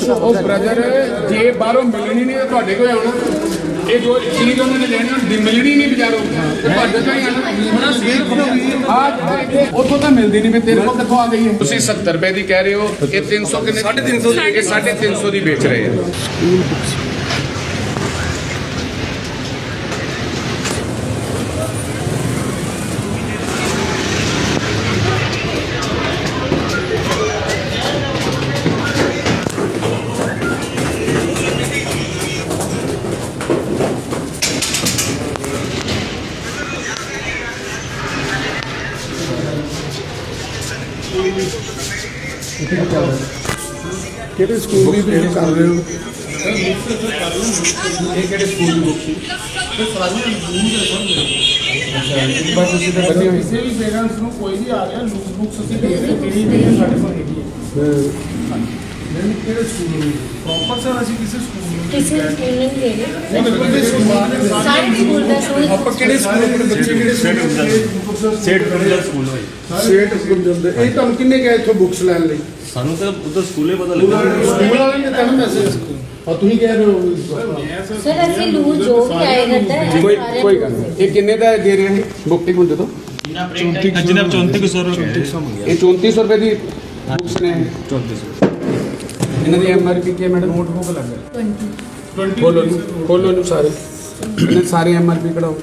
ਉਹ ਬ੍ਰਦਰ ਜੇ ਬਾਹਰੋਂ ਮਿਲਣੀ ਨਹੀਂ ਤਾਂ ਤੁਹਾਡੇ ਕੋਲ ਆਉਣਾ। ਇਹ ਜੋ ਚੀਜ਼ ਉਹਨਾਂ ਨੇ ਲੈਣੀ ਹੁੰਦੀ ਮਿਲਣੀ ਨਹੀਂ ਬਾਜ਼ਾਰੋਂ ਤੇ ਤੁਹਾਡੇ ਕੋਲ ਹੀ ਆਣਾ। ਉੱਥੋਂ ਤਾਂ ਮਿਲਦੀ ਨਹੀਂ, ਵੀ ਤੇਰੇ ਕੋਲ ਕਿੱਥੋਂ ਆ ਗਈ ਹੈ? ਤੁਸੀਂ 70 ਰੁਪਏ ਦੀ ਕਹਿ ਰਹੇ ਹੋ, ਇਹ 300 ਕਿੰਨੇ? 350 ਦੀ ਵੇਚ ਰਹੇ ਆ। ਕਿਹੜੇ ਸਕੂਲ ਦੀ ਬੇਸ ਕਰ ਰਹੇ ਹੋ? ਇਹ ਕਿਹੜੇ ਸਕੂਲ ਦੀ ਬੁੱਕ ਸੀ? ਬਸ ਤੁਸੀਂ ਤਾਂ ਬੰਨੀ ਹੋਈ ਕਿਸੇ ਵੀ ਪੇਰੈਂਟਸ ਨੂੰ ਕੋਈ ਵੀ ਆ ਰਿਹਾ ਲੂਜ਼ ਬੁੱਕਸ ਅਸੀਂ ਦੇ ਰਹੇ ਕਿਹੜੀ ਵੀ ਹੈ ਸਾਡੇ ਕੋਲ ਹੈਗੀ ਹੈ। ਨਹੀਂ ਕਿਹੜੇ ਸਕੂਲ ਨੂੰ ਪ੍ਰੋਪਰ ਸਰ ਅਸੀਂ ਕਿਸੇ ਸਕੂਲ ਨੂੰ ਕਿਸੇ ਸਕੂਲ ਨਹੀਂ ਦੇ ਰਹੇ, ਉਹਦੇ ਸਾਰੇ ਸਕੂਲ ਦਾ ਸਹੀ। ਆਪਾਂ ਕਿਹੜੇ ਸਕੂਲ ਦੇ ਬੱਚੇ ਕਿਹੜੇ ਸਕੂਲ ਸੇਠ ਗੁਰਜਲ ਸਕੂਲ ਹੋਏ ਸੇਠ ਗੁਰਜਲ ਦੇ ਇਹ ਤੁਹਾਨੂੰ ਕਿੰਨੇ ਗਏ ਇੱਥੋਂ ਬੁੱਕਸ ਲੈਣ ਲਈ? ਸਾਨੂੰ ਤਾਂ ਉਧਰ ਸਕੂਲੇ ਪਤਾ ਲੱਗਾ। ਸਕੂਲ ਵਾਲਿਆਂ ਨੇ ਤੁਹਾਨੂੰ ਮੈਸੇਜ ਆ ਤੁਸੀਂ ਕਹਿ ਰਹੇ ਹੋ ਸਰ ਅਸੀਂ ਲੂਜ਼ ਜੋ ਵੀ ਆਏ ਕਰਦਾ ਹੈ ਕੋਈ ਗੱਲ ਨਹੀਂ। ਇਹ ਕਿੰਨੇ ਦਾ ਦੇ ਰਹੇ ਨੇ ਬੁੱਕ ਟਿਕ ਹੁੰਦੇ ਤੋਂ? ਜਨਾਬ 3400 ਇਹ 3400 ਰੁਪਏ ਦੀ ਬੁੱਕਸ ਨੇ। 3400 ਇਹਨਾਂ ਦੀ MRP ਕੀ ਹੈ ਮੈਡਮ? ਨੋਟਬੁੱਕ ਲੱਗ ਗਿਆ 20। ਖੋਲੋ ਨੂੰ ਸਾਰੇ ਇਹਨਾਂ ਸਾਰੇ MRP ਕਢਾਓ।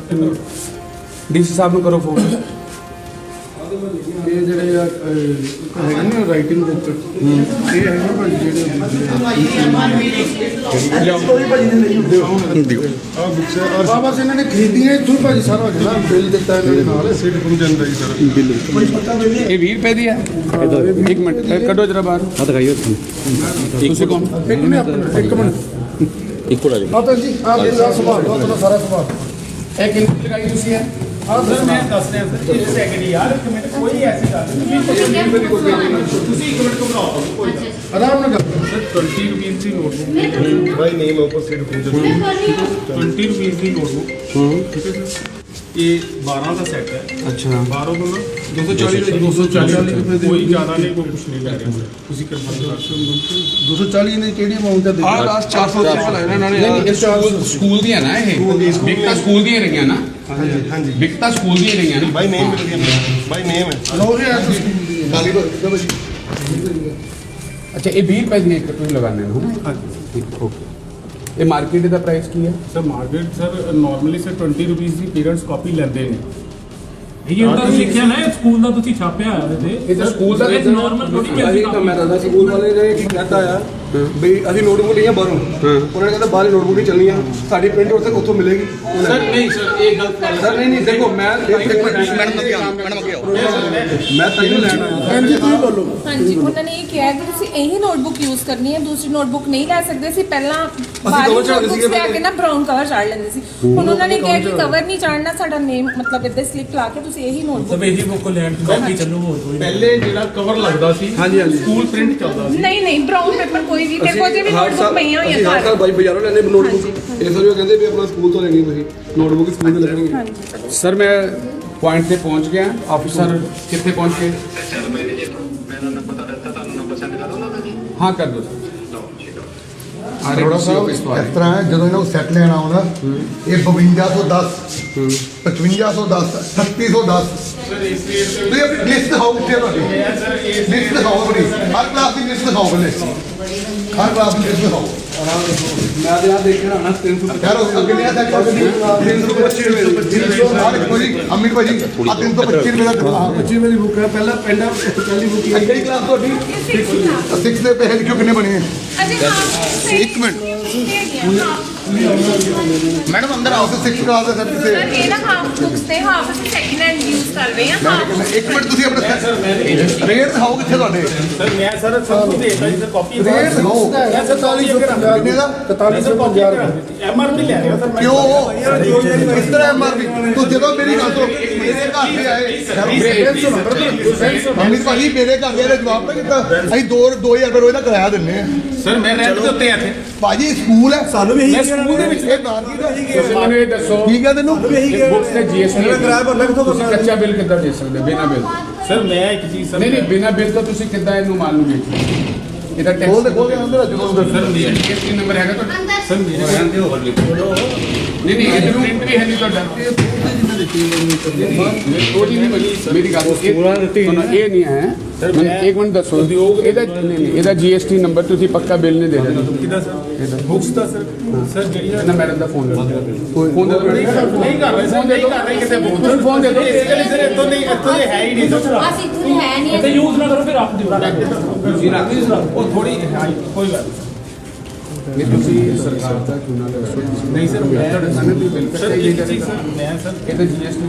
DC ਸਾਹਿਬ ਨੂੰ ਕਰੋ ਫੋਨ। ਇਹ ਜਿਹੜੇ ਹੈਗੇ ਨੇ ਰਾਈਟਿੰਗ ਬੁੱਕ ਇਹ ਹੈਗੇ ਭਾਜੀ ਜਿਹੜੇ ਆ ਬੁੱਕਸ ਆ ਬਸ ਇਹਨਾਂ ਨੇ ਖਰੀਦੀਆਂ ਇੱਥੋਂ ਭਾਜੀ ਸਾਰਾ ਜਿਹੜਾ ਬਿੱਲ ਦਿੱਤਾ ਇਹਨਾਂ ਦੇ ਨਾਲ ਸੇਠ ਗੁਰਜਲ ਦਾ ਹੀ ਸਾਰਾ ਬਿੱਲ ਇਹ 20 ਰੁਪਏ ਦੀ ਹੈ। ਇੱਕ ਮਿੰਟ ਕੱਢੋ ਜਰਾ ਬਾਹਰ। ਆ ਦਿਖਾਈਓ ਤੁਸੀਂ ਕੌਣ? ਇੱਕ ਮਿੰਟ ਆਪਣਾ ਇੱਕ ਮਿੰਟ ਇੱਕੋ ਲਾ ਮਾਤਾ ਜੀ ਆਪ ਜੀ ਦਾ ਸਵਾਲ ਤੁਹਾਡਾ ਸਾਰਾ ਸਵਾਲ ਇਹ ਕਿੰਨੀ ਲਗਾਈ ਤੁਸੀਂ ਹੈ? ਸਰ ਮੈਂ ਦੱਸ ਰਿਹਾ ਸਰ ਇੱਕ ਸੈਕਿੰਡ ਯਾਰ ਇੱਕ ਮਿੰਟ ਕੋਈ ਐਸੀ ਗੱਲ ਨਹੀਂ ਤੁਸੀਂ ਇੱਕ ਮਿੰਟ ਘਬਰਾਓ ਕੋਈ ਆਰਾਮ ਨਾਲ ਗੱਲ ਸਰ 20 ਰੁਪਏ ਦੀ ਨੋਟਬੁੱਕ ਬਾਈ ਨੇਮ ਉੱਪਰ ਸੇਠ ਗੁਰਜਲ 20 ਰੁਪਏ ਦੀ ਨੋਟਬੁੱਕ ਠੀਕ ਹੈ ਸਰ ਇਹ 12 ਦਾ ਸੈੱਟ ਹੈ। ਅੱਛਾ 12 ਤੋਂ 240 ਰੁਪਏ ਦੀ ਕੋਈ ਜ਼ਿਆਦਾ ਨਹੀਂ ਕੋਈ ਕੁਝ ਨਹੀਂ ਲੈ ਰਿਹਾ ਤੁਸੀਂ ਕਨਫਰਮ ਕਰ ਸਕਦੇ 240 ਨੇ ਕਿਹੜੀ ਅਮਾਉਂਟ ਦਾ ਆਹ ਲਾਸਟ 400 ਰੁਪਏ ਲਾਇਆ ਇਹਨਾਂ ਨੇ। ਇਹ ਸਕੂਲ ਦੀਆਂ ਨਾ, ਇਹ ਵਿਕਤਾ ਸਕੂਲ ਦੀਆਂ ਰਹੀਆਂ ਨਾ। ਹਾਂਜੀ ਵਿਕਤਾ ਸਕੂਲ ਦੀਆਂ ਰਹੀਆਂ ਨਾ। भाई नेम मिल गया भाई नेम है ਲਓ ਜੀ ਐਸ ਗਾਲੀ ਅੱਛਾ ਇਹ 20 ਰੁਪਏ ਦੀ ਇੱਕ ਤੁਸੀਂ ਲਗਾਉਂਦੇ ਹੋ? ਹਾਂਜੀ ਓਕੇ। ਇਹ ਮਾਰਕੀਟ ਦਾ ਪ੍ਰਾਈਸ ਕੀ ਹੈ? Sir market sir normally sir 20 ਰੁਪਏ ਦੀ ਪੇਰੈਂਟਸ ਕਾਪੀ ਲੈਂਦੇ ਨੇ। ਇਹ ਤਾਂ ਸਿੱਖਿਆ ਨਾ ਸਕੂਲ ਦਾ ਤੁਸੀਂ ਛਾਪਿਆ ਹੋਇਆ ਤੇ ਇਹ ਤਾਂ ਸਕੂਲ ਦਾ ਇਹ ਨਾਰਮਲ ਥੋੜੀ ਮਿਲਦੀ ਤਾਂ ਮੈਂ ਦੱਸਦਾ ਸਕੂਲ ਵਾਲੇ ਨੇ ਕੀ ਕਹਿਤਾ ਆ ਬਈ ਅਸੀਂ ਨੋਟਬੁੱਕ ਲਈਆਂ ਬਾਹਰੋਂ ਉਹਨਾਂ ਨੇ ਕਹਿੰਦਾ ਬਾਹਰ ਨੋਟਬੁੱਕ ਨਹੀਂ ਚੱਲਣੀਆਂ ਸਾਡੀ ਪ੍ਰਿੰਟ ਉੱਥੇ ਉੱਥੋਂ ਮਿਲੇਗੀ ਸਰ ਨਹੀਂ ਸਰ ਇਹ ਗਲਤ ਸਰ ਨਹੀਂ ਦੇਖੋ ਮੈਂ ਮੈਂ ਤੈਨੂੰ ਲੈਣਾ ਹਾਂਜੀ ਤੁਸੀਂ ਬੋਲੋ ਹਾਂਜੀ ਉਹਨਾਂ ਨੇ ਇਹ ਕਿਹਾ ਕਿ ਤੁਸੀਂ ਇਹੀ ਨੋਟਬੁੱਕ ਯੂਜ਼ ਕਰਨੀ ਹੈ, ਦੂਸਰੀ ਨੋਟਬੁੱਕ ਨਹੀਂ ਲੈ ਸਕਦੇ ਸੀ। ਪਹਿਲਾਂ cover ਚੜ੍ਹਦੇ ਸੀਗੇ ਲੈ ਕੇ ਨਾ ਬਰਾਊਨ ਕਵਰ ਚੜ੍ਹ ਲੈਂਦੇ ਸੀ। ਹੁਣ ਉਹਨਾਂ ਨੇ ਕਿਹਾ ਕਿ ਕਵਰ ਨਹੀਂ ਚੜ੍ਹਨਾ, ਸਾਡਾ ਨੇਮ ਮਤਲਬ ਇੱਦਾਂ ਸਲਿੱਪ ਲਾ ਕੇ ਤੁਸੀਂ ਇਹੀ ਨੋਟਬੁੱਕ ਤਬ ਇਹੀ ਬੁੱਕ ਲੈਣ ਕਾਪੀ ਚੱਲੂ ਹੋਰ ਕੋਈ ਪਹਿਲੇ ਜਿਹੜਾ ਕਵਰ ਲੱਗਦਾ ਸੀ ਸਕੂਲ ਪ੍ਰਿੰਟ ਚੱਲਦਾ ਸੀ। ਨਹੀਂ ਬਰਾਊਨ ਪੇਪਰ ਕੋਈ ਵੀ ਦੇਖੋ ਜੇ ਵੀ ਨੋਟਬੁੱਕ ਪਈਆਂ ਹੋਈਆਂ ਹਰ ਸਾਲ ਬਾਈ ਬਾਜ਼ਾਰੋਂ ਲੈਂਦੇ ਨੋਟਬੁੱਕ ਇਸ ਵਾਰ ਉਹ ਕਹਿੰਦੇ ਵੀ ਆਪਣਾ ਸਕੂਲ ਤੋਂ ਲੈਣੀ ਤੁਸੀਂ ਨੋਟਬੁੱਕ ਸਕੂਲ ਦੇ ਲੱਗਣਗੇ। ਸਰ ਮੈਂ ਪੁਆਇੰਟ ਤੇ ਪਹੁੰਚ ਗਿਆ। ਆਫਿਸਰ ਕਿੱਥੇ ਪਹੁੰਚ ਗਏ? ਹਾਂ ਕਰ ਦੋ ਸਰ। ਅਰੋੜਾ ਸਾਹਿਬ ਇਸ ਤਰ੍ਹਾਂ ਹੈ ਜਦੋਂ ਇਹਨਾਂ ਨੂੰ ਸੈੱਟ ਲੈਣਾ ਆਉਂਦਾ ਇਹ 5210 5510 3610 ਤੁਸੀਂ ਆਪਣੀ ਲਿਸਟ ਦਿਖਾਓ ਕਿੱਥੇ ਤੁਹਾਡੀ ਲਿਸਟ ਦਿਖਾਓ ਆਪਣੀ ਹਰ ਕਲਾਸ ਦੀ ਲਿਸਟ ਦਿਖਾਓ ਪਹਿਲੇ ਹਰ ਕਲਾਸ ਦੀ ਲਿਸਟ ਦਿਖਾਓ ਮੈਂ ਤੇ ਆ ਦੇਖਣਾ ਨਾ 300 ਯਾਰ ਅੱਗੇ ਨਹੀਂ ਆ ਸੈੱਟ 325 ਰੁਪਏ ਹਰ ਕੋਈ ਅਮਿਤ ਭਾਜੀ ਆ 325 ਰੁਪਏ ਦਾ ਦਿਖਾਓ 25 ਮੇਰੀ ਬੁੱਕ ਹੈ ਪਹਿਲਾਂ ਪਹਿਲੀ ਬੁੱਕ ਕਿਹੜੀ ਕਲਾਸ ਤੁਹਾਡੀ 6 ਦੇ ਪੈਸੇ ਲਿਖਿਓ ਕਿੰਨੇ ਬਣੇ ਹੈ ਅਜੇ ਇੱਕ ਮਿੰਟ ਮੈਡਮ ਅੰਦਰ ਆਓ ਤੇ 6 ਕਲਾਸ ਦੇ ਸਰ ਸਰ ਕਿਸੇ ਇਹ ਨਾ ਹਾਫ ਬੁੱਕਸ ਤੇ ਹਾਫ ਅਸੀਂ ਸੈਕਿੰਡ ਹੈਂਡ ਯੂਜ਼ ਕਰ ਰਹੇ ਹਾਂ। ਹਾਂ ਇੱਕ ਮਿੰਟ ਤੁਸੀਂ ਆਪਣੇ ਰੇਟ ਦਿਖਾਓ ਕਿੱਥੇ ਤੁਹਾਡੇ ਸਰ ਮੈਂ ਸਰ ਸਭ ਕੁਝ ਦੇਤਾ ਜੀ ਸਰ ਕਾਪੀ ਰੇਟ ਦਿਖਾਓ ਮੈਂ ਸਰ 4450 ਕਿੰਨੇ ਦਾ 4350 MRP ਲੈ ਰਿਹਾ ਸਰ ਮੈਂ ਕਿਉਂ ਇਸ ਤਰ੍ਹਾਂ ਐਮਆਰਪੀ ਤੂੰ ਜਦੋਂ ਮੇਰੀ ਗੱਲ ਤੋਂ ਮੇਰੇ ਘਰ ਤੇ ਆਏ ਅਮਿਤ ਭਾਜੀ ਮੇਰੇ ਘਰ ਦੇ ਜਵਾਬ ਤਾਂ ਕੀਤਾ ਅਸੀਂ 2000 ਰੁਪਏ ਰੋਜ਼ ਦਾ ਕਿਰਾਇਆ ਦਿੰਨੇ ਆ ਸਰ ਮੈਂ ਰੈਂਟ ਦੇ ਉੱਤੇ ਆ ਇੱਥੇ ਭਾਜੀ ਸਕੂਲ ਹੈ ਸਾਨੂੰ ਵੀ ਮੈਂ ਸਕੂਲ ਦੇ ਵਿੱਚ ਇਹ ਮਾਰਕੀਟ ਹੈ ਤੁਸੀਂ ਮੈਨੂੰ ਇਹ ਦੱਸੋ ਠੀਕ ਹੈ ਤੈਨੂੰ ਬੁੱਕਸ ਤੇ GST ਕਿਰਾਇਆ ਭਰਨਾ ਕਿੱਥੋਂ ਤੁਸੀਂ ਕੱਚਾ ਬਿੱਲ ਕਿੱਦਾਂ ਦੇ ਸਕਦੇ ਬਿਨਾਂ ਬਿੱਲ? ਸਰ ਮੈਂ ਇੱਕ ਚੀਜ਼ ਸਰ ਨਹੀਂ ਬਿਨਾਂ ਬਿੱਲ ਤੋਂ ਤੁਸੀਂ ਕਿੱਦਾਂ ਇਹਨੂੰ ਮਾਲ ਨੂੰ ਵੇਚਦੇ? ਇਹਦਾ ਟੈਕਸ ਖੋਲਦੇ ਅੰਦਰ ਜਦੋਂ ਅੰਦਰ ਸਰ ਮੇਰਾ GST ਨੰਬਰ ਹੈਗਾ ਤੁਹਾਡਾ ਸਰ ਮੇਰੇ ਰਹਿੰਦੇ ਹੋ ਨਹੀਂ ਇਹ ਪ੍ਰਿੰਟ ਵੀ ਹੈ ਨਹੀਂ ਤੁਹਾਡਾ ਉਹਦੀ ਨਹੀਂ ਮੇਰੀ ਗੱਲ ਇਹ ਨਹੀਂ ਹੈ ਮੈਨੂੰ ਇੱਕ ਮਿੰਟ ਦੱਸੋ ਇਹਦਾ ਨਹੀਂ ਇਹਦਾ GST ਨੰਬਰ ਤੁਸੀਂ ਪੱਕਾ ਬਿੱਲ ਨਹੀਂ ਦੇ ਰਹੇ ਕਿਹਦਾ ਸਰ ਬੁక్స్ ਦਾ ਸਰ ਜਿਹੜੀ ਨਾ ਮੈਡਮ ਦਾ ਫੋਨ ਦੇ ਦਿਓ ਫੋਨ ਦੇ ਦਿਓ ਨਹੀਂ ਕਰ ਰਹੇ ਸਰ ਨਹੀਂ ਕਰ ਰਹੇ ਕਿਤੇ ਤੁਸੀਂ ਫੋਨ ਦੇ ਦਿਓ ਸਰ ਇੱਥੋਂ ਦੇ ਹੈ ਹੀ ਨਹੀਂ ਸਰ ਅਸੀਂ ਇੱਥੇ ਹੈ ਨਹੀਂ ਤੇ ਯੂਜ਼ ਨਾ ਕਰੋ ਫਿਰ ਰੱਖ ਦਿਓ ਜੀ ਰੱਖ ਦਿਓ ਉਹ ਥੋੜੀ ਕੋਈ ਗੱਲ ਨਹੀਂ ਤੁਸੀਂ ਸਰਕਾਰ ਦਾ ਚੁਣਾ ਲਓ ਨਹੀਂ ਸਰ ਮੈਂ ਤੁਹਾਡੇ ਸਾਹਮਣੇ ਵੀ ਬਿੱਲ ਸਰ ਇੱਕ ਚੀਜ਼ ਸਰ ਮੈਂ ਸਰ ਇਹਦਾ GST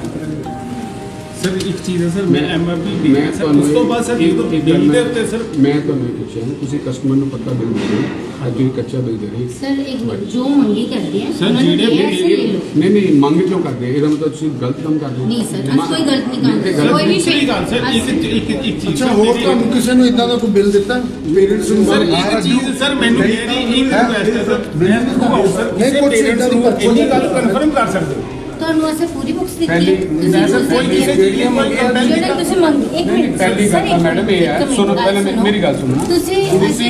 ਸਰ ਇੱਕ ਚੀਜ਼ ਹੈ ਸਰ ਮੈਂ MRP ਮੈਂ ਤੁਹਾਨੂੰ ਉਸ ਤੋਂ ਬਾਅਦ ਸਰ ਬਿੱਲ ਦੇ ਉੱਤੇ ਸਰ ਮੈਂ ਤੁਹਾਨੂੰ ਇਹ ਪੁੱਛਿਆ ਤੁਸੀਂ ਕਸਟਮਰ ਨੂੰ ਪੱਕਾ ਬਿੱਲ ਦੇ ਰਹੇ ਹੋ ਅੱਜ ਤੁਸੀਂ ਕੱਚਾ ਬਿੱਲ ਦੇ ਰਹੇ ਸਰ ਇੱਕ ਜੋ ਮੰਗੀ ਕਰਦੇ ਆ ਸਰ, ਉਹਨਾਂ ਨੂੰ ਜਿਹੜੇ ਕਿਹਾ ਸੀ ਲੈ ਲਓ। ਨਹੀਂ ਮੰਗ ਕਿਉਂ ਕਰਦੇ ਇਹਦਾ ਮਤਲਬ ਤੁਸੀਂ ਗਲਤ ਕੰਮ ਕਰਦੇ ਹੋ ਨਹੀਂ ਸਰ ਅਸੀਂ ਕੋਈ ਗਲਤ ਨਹੀਂ ਕਰਦੇ ਕੋਈ ਵੀ ਦੂਸਰੀ ਗੱਲ ਸਰ ਇੱਕ ਚੀਜ਼ ਅੱਛਾ ਹੋਰ ਤੁਹਾਨੂੰ ਕਿਸੇ ਨੂੰ ਇਦਾਂ ਦਾ ਕੋਈ ਬਿੱਲ ਦਿੱਤਾ ਪੇਰੈਂਟਸ ਨੂੰ ਸਰ ਇੱਕ ਚੀਜ਼ ਸਰ ਮੈਨੂੰ ਮੇਰੀ ਇੱਕ ਰਿਕੁਐਸਟ ਹੈ ਸਰ ਮੈਂ ਸਰ ਨਹੀਂ, ਕਿਸੇ ਕੁਛ parents ਏਦਾਂ ਦੀ ਨੂੰ ਪਰਚੀ ਇੰਨੀ ਗੱਲ ਕਨਫਰਮ ਕਰ ਸਕਦੇ ਹੋ ਤੁਹਾਨੂੰ ਅਸੀਂ ਪੂਰੀ ਬੁక్స్ ਦਿੱਤੀ ਪਹਿਲੀ- ਹੈ ਮੈਂ ਸਰ ਕੋਈ ਕਿਸੇ ਚੀਜ਼ ਦੀ ਕੋਈ ਕੰਪਲੇਂਟ ਜਿਹੜੇ ਤੁਸੀਂ ਮੰਗ ਇੱਕ ਮਿੰਟ ਪਹਿਲੀ ਸਰ, ਗੱਲ ਇੱਕ ਮੈਡਮ ਇਹ ਹੈ ਮਿੰਟ, ਸੁਣੋ ਪਹਿਲਾਂ ਸੁਣੋ। ਮੇਰੀ ਗੱਲ ਸੁਣੋ ਤੁਸੀਂ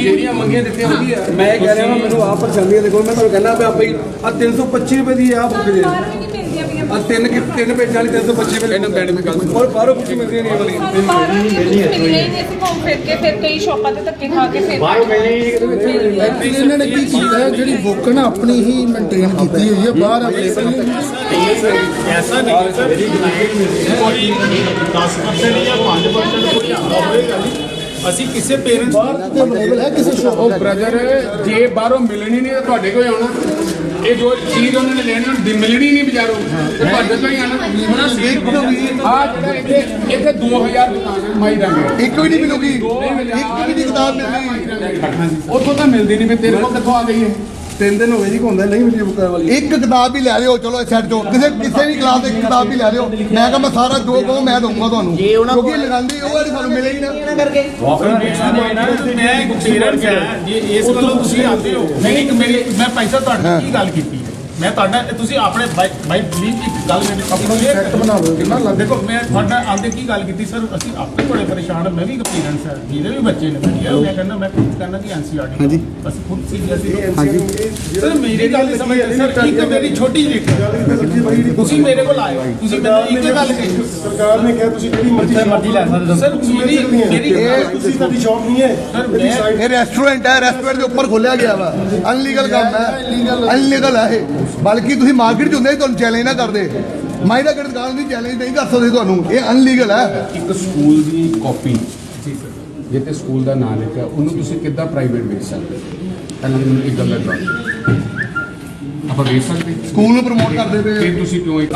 ਜਿਹੜੀਆਂ ਮੰਗੀਆਂ ਦਿੱਤੀਆਂ ਵਧੀਆ ਮੈਂ ਇਹ ਕਹਿ ਰਿਹਾ ਵਾਂ ਮੈਨੂੰ ਆਪ ਪਰੇਸ਼ਾਨੀ ਦੇਖੋ ਮੈਂ ਤੁਹਾਨੂੰ ਕਹਿੰਦਾ ਵੀ ਆਪੇ ਆ 325 ਰੁਪਏ ਦੀ ਆ ਬੁੱਕ ਦੇ ਬਾਹਰ ਵੀ ਨਹੀਂ ਮਿਲਦੀਆਂ ਪਈਆਂ ਆ ਤਿੰਨ ਪੇਜਾਂ ਵਾਲੀ 325 ਰੁਪਏ ਇਹਨਾਂ ਮੈਡਮ ਦੀ ਗੱਲ ਸੁਣੋ ਔਰ ਬਾਹਰੋਂ ਕੁਝ ਮਿਲਦੀਆਂ ਨਹੀਂ ਵਾਲੀਆਂ ਸਾਨੂੰ ਬਾਹਰੋਂ ਨਹੀਂ ਮਿਲ ਰਹੀ ਨਹੀਂ ਅਸੀਂ ਘੁੰਮ ਫਿਰ ਕੇ ਫਿਰ ਕਈ ਸ਼ਾਪਾਂ ਤੇ ਧੱਕੇ ਖਾ ਕੇ ਫਿਰ ਐਕਚੁਅਲੀ ਇਹਨਾਂ ਨੇ ਕੀ ਕੀਤਾ ਹੈ, ਜਿਹੜੀ ਬੁੱਕ ਨਾ ਆਪਣੀ ਹੀ ਮੇਨਟੇਨ ਕੀਤੀ ਹੋਈ ਹੈ ਬਾਹਰ ਅਵੇਲੇਬਲ ਨਹੀਂ ਐਸਾ ਨਹੀਂ ਸਰ ਕੋਈ 10% ਜਾਂ 5% ਕੋਈ ਆਉਂਦਾ ਹੋਵੇਗਾ ਨਹੀਂ ਅਸੀਂ ਕਿਸੇ ਪੇਰੈਂਟਸ ਅਵੇਲੇਬਲ ਹੈ ਕਿਸੇ ਸ਼ਾਪ ਉਹ ਬ੍ਰਦਰ ਜੇ ਬਾਹਰੋਂ ਮਿਲਣੀ ਨਹੀਂ ਤਾਂ ਤੁਹਾਡੇ ਕੋਲ ਆਉਣਾ ਇਹ ਜੋ ਚੀਜ਼ ਉਹਨਾਂ ਨੇ ਲੈਣੀ ਹੁੰਦੀ ਮਿਲਣੀ ਨਹੀਂ ਬਾਜ਼ਾਰੋਂ ਤੇ ਤੁਹਾਡੇ ਕੋਲ ਹੀ ਆਉਣਾ ਆ ਜਿਹੜਾ ਇੱਥੇ 2000 ਦੁਕਾਨ ਹੈ ਮਾਈ ਰੰਗ ਇੱਕ ਵੀ ਨਹੀਂ ਮਿਲੂਗੀ ਇੱਕ ਵੀ ਨਹੀਂ ਕਿਤਾਬ ਮਿਲਦੀ ਉੱਥੋਂ ਤਾਂ ਮਿਲਦੀ ਨਹੀਂ ਵੀ ਤੇਰੇ ਕੋਲ ਕਿੱਥੋਂ ਆ ਗਈ ਹੈ 3 ਦਿਨ ਹੋ ਗਏ ਜੀ ਘੁੰਮਦਾ ਨਹੀਂ ਮਿਲੀ ਬੁੱਕਾਂ ਵਾਲੀ ਇੱਕ ਕਿਤਾਬ ਵੀ ਲੈ ਲਿਓ ਚਲੋ ਸੈੱਟ ਚੋਂ ਕਿਸੇ ਵੀ ਕਲਾਸ ਦੀ ਇੱਕ ਕਿਤਾਬ ਵੀ ਲੈ ਲਿਓ ਮੈਂ ਕਿਹਾ ਮੈਂ ਸਾਰਾ ਜੋ ਕਹੂੰ ਮੈਂ ਦਊਂਗਾ ਤੁਹਾਨੂੰ ਕਿਉਂਕਿ ਲਗਾਉਂਦੀ ਉਹ ਜਿਹੜੀ ਸਾਨੂੰ ਮਿਲੇਗੀ ਨਾ ਮੈਂ ਇੱਕ ਪੇਰੈਂਟਸ ਹਾਂ ਜੇ ਇਸ ਵੱਲੋਂ ਤੁਸੀਂ ਆਉਂਦੇ ਹੋ ਨਹੀਂ ਮੇਰੀ ਮੈਂ ਪੈਸਾ ਤੁਹਾਡੇ ਨਾਲ ਕੀ ਗੱਲ ਕੀਤੀ ਹੈ ਮੈਂ ਤੁਹਾਡਾ ਤੁਸੀਂ ਆਪਣੇ ਬਾਈ ਪਲੀਜ਼ ਇੱਕ ਗੱਲ ਮੇਰੀ ਆਪਣੀ ਸੈੱਟ ਬਣਾ ਲਓ ਕਿੰਨਾ ਲੱਗ ਦੇਖੋ ਮੈਂ ਤੁਹਾਡਾ ਆਂਦੇ ਕੀ ਗੱਲ ਕੀਤੀ ਸਰ ਅਸੀਂ ਆਪੇ ਬੜੇ ਪਰੇਸ਼ਾਨ ਹਾਂ ਮੈਂ ਵੀ ਇੱਕ ਪੇਰੈਂਟਸ ਹਾਂ ਮੇਰੇ ਵੀ ਬੱਚੇ ਨੇ ਮੈਂ ਕਹਿੰਦਾ ਮੈਂ ਖੁਦ ਕਹਿੰਦਾ ਕਿ NCERT ਹਾਂਜੀ ਅਸੀਂ ਖੁਦ CBSE ਹਾਂਜੀ ਸਰ ਮੇਰੀ ਗੱਲ ਸਮਝਦੇ ਸਰ ਇੱਕ ਮੇਰੀ ਛੋਟੀ ਜਿਹੀ ਤੁਸੀਂ ਮੇਰੇ ਕੋਲ ਆਏ ਹੋ ਤੁਸੀਂ ਮੈਨੂੰ ਇੱਕ ਗੱਲ ਕਹੀ ਸਰਕਾਰ ਨੇ ਕਿਹਾ ਤੁਸੀਂ ਜਿਹੜੀ ਮਰਜ਼ੀ ਲੈ ਸਕਦੇ ਸਰ ਮੇਰੀ ਤੁਸੀਂ ਤੁਹਾਡੀ ਸ਼ੌਪ ਨਹੀਂ ਹੈ ਸਰ ਮੈਂ ਇਹ ਰੈਸਟੋਰੈਂਟ ਹੈ ਰੈਸਟੋਰੈਂਟ ਦੇ ਉੱਪਰ ਖੋਲਿਆ ਗਿਆ ਵਾ ਅਨਲੀਗਲ ਕੰਮ ਹੈ ਅਨਲੀਗਲ ਹੈ ਇਹ ਬਲਕਿ ਤੁਸੀਂ ਮਾਰਕੀਟ 'ਚ ਹੁੰਦੇ ਤੁਹਾਨੂੰ ਚੈਲੰਜ ਨਾ ਕਰਦੇ ਮਾਈ ਦਾ ਦੁਕਾਨ ਦੀ ਚੈਲੰਜ ਨਹੀਂ ਕਰ ਸਕਦੇ ਤੁਹਾਨੂੰ ਇਹ ਅਨਲੀਗਲ ਹੈ ਇੱਕ ਸਕੂਲ ਦੀ ਕਾਪੀ ਜੇ ਤੇ ਸਕੂਲ ਦਾ ਨਾਮ ਲਿਖਿਆ ਉਹਨੂੰ ਤੁਸੀਂ ਕਿੱਦਾਂ ਪ੍ਰਾਈਵੇਟ ਵੇਚ ਸਕਦੇ ਪਹਿਲਾਂ ਮੈਨੂੰ ਇੱਕ ਗੱਲ ਦਾ ਜਵਾਬ ਆਪਾਂ ਵੇਚ ਸਕਦੇ ਸਕੂਲ ਨੂੰ ਪ੍ਰਮੋਟ ਕਰਦੇ ਪਏ ਫਿਰ ਤੁਸੀਂ ਕਿਉਂ ਇੱਕ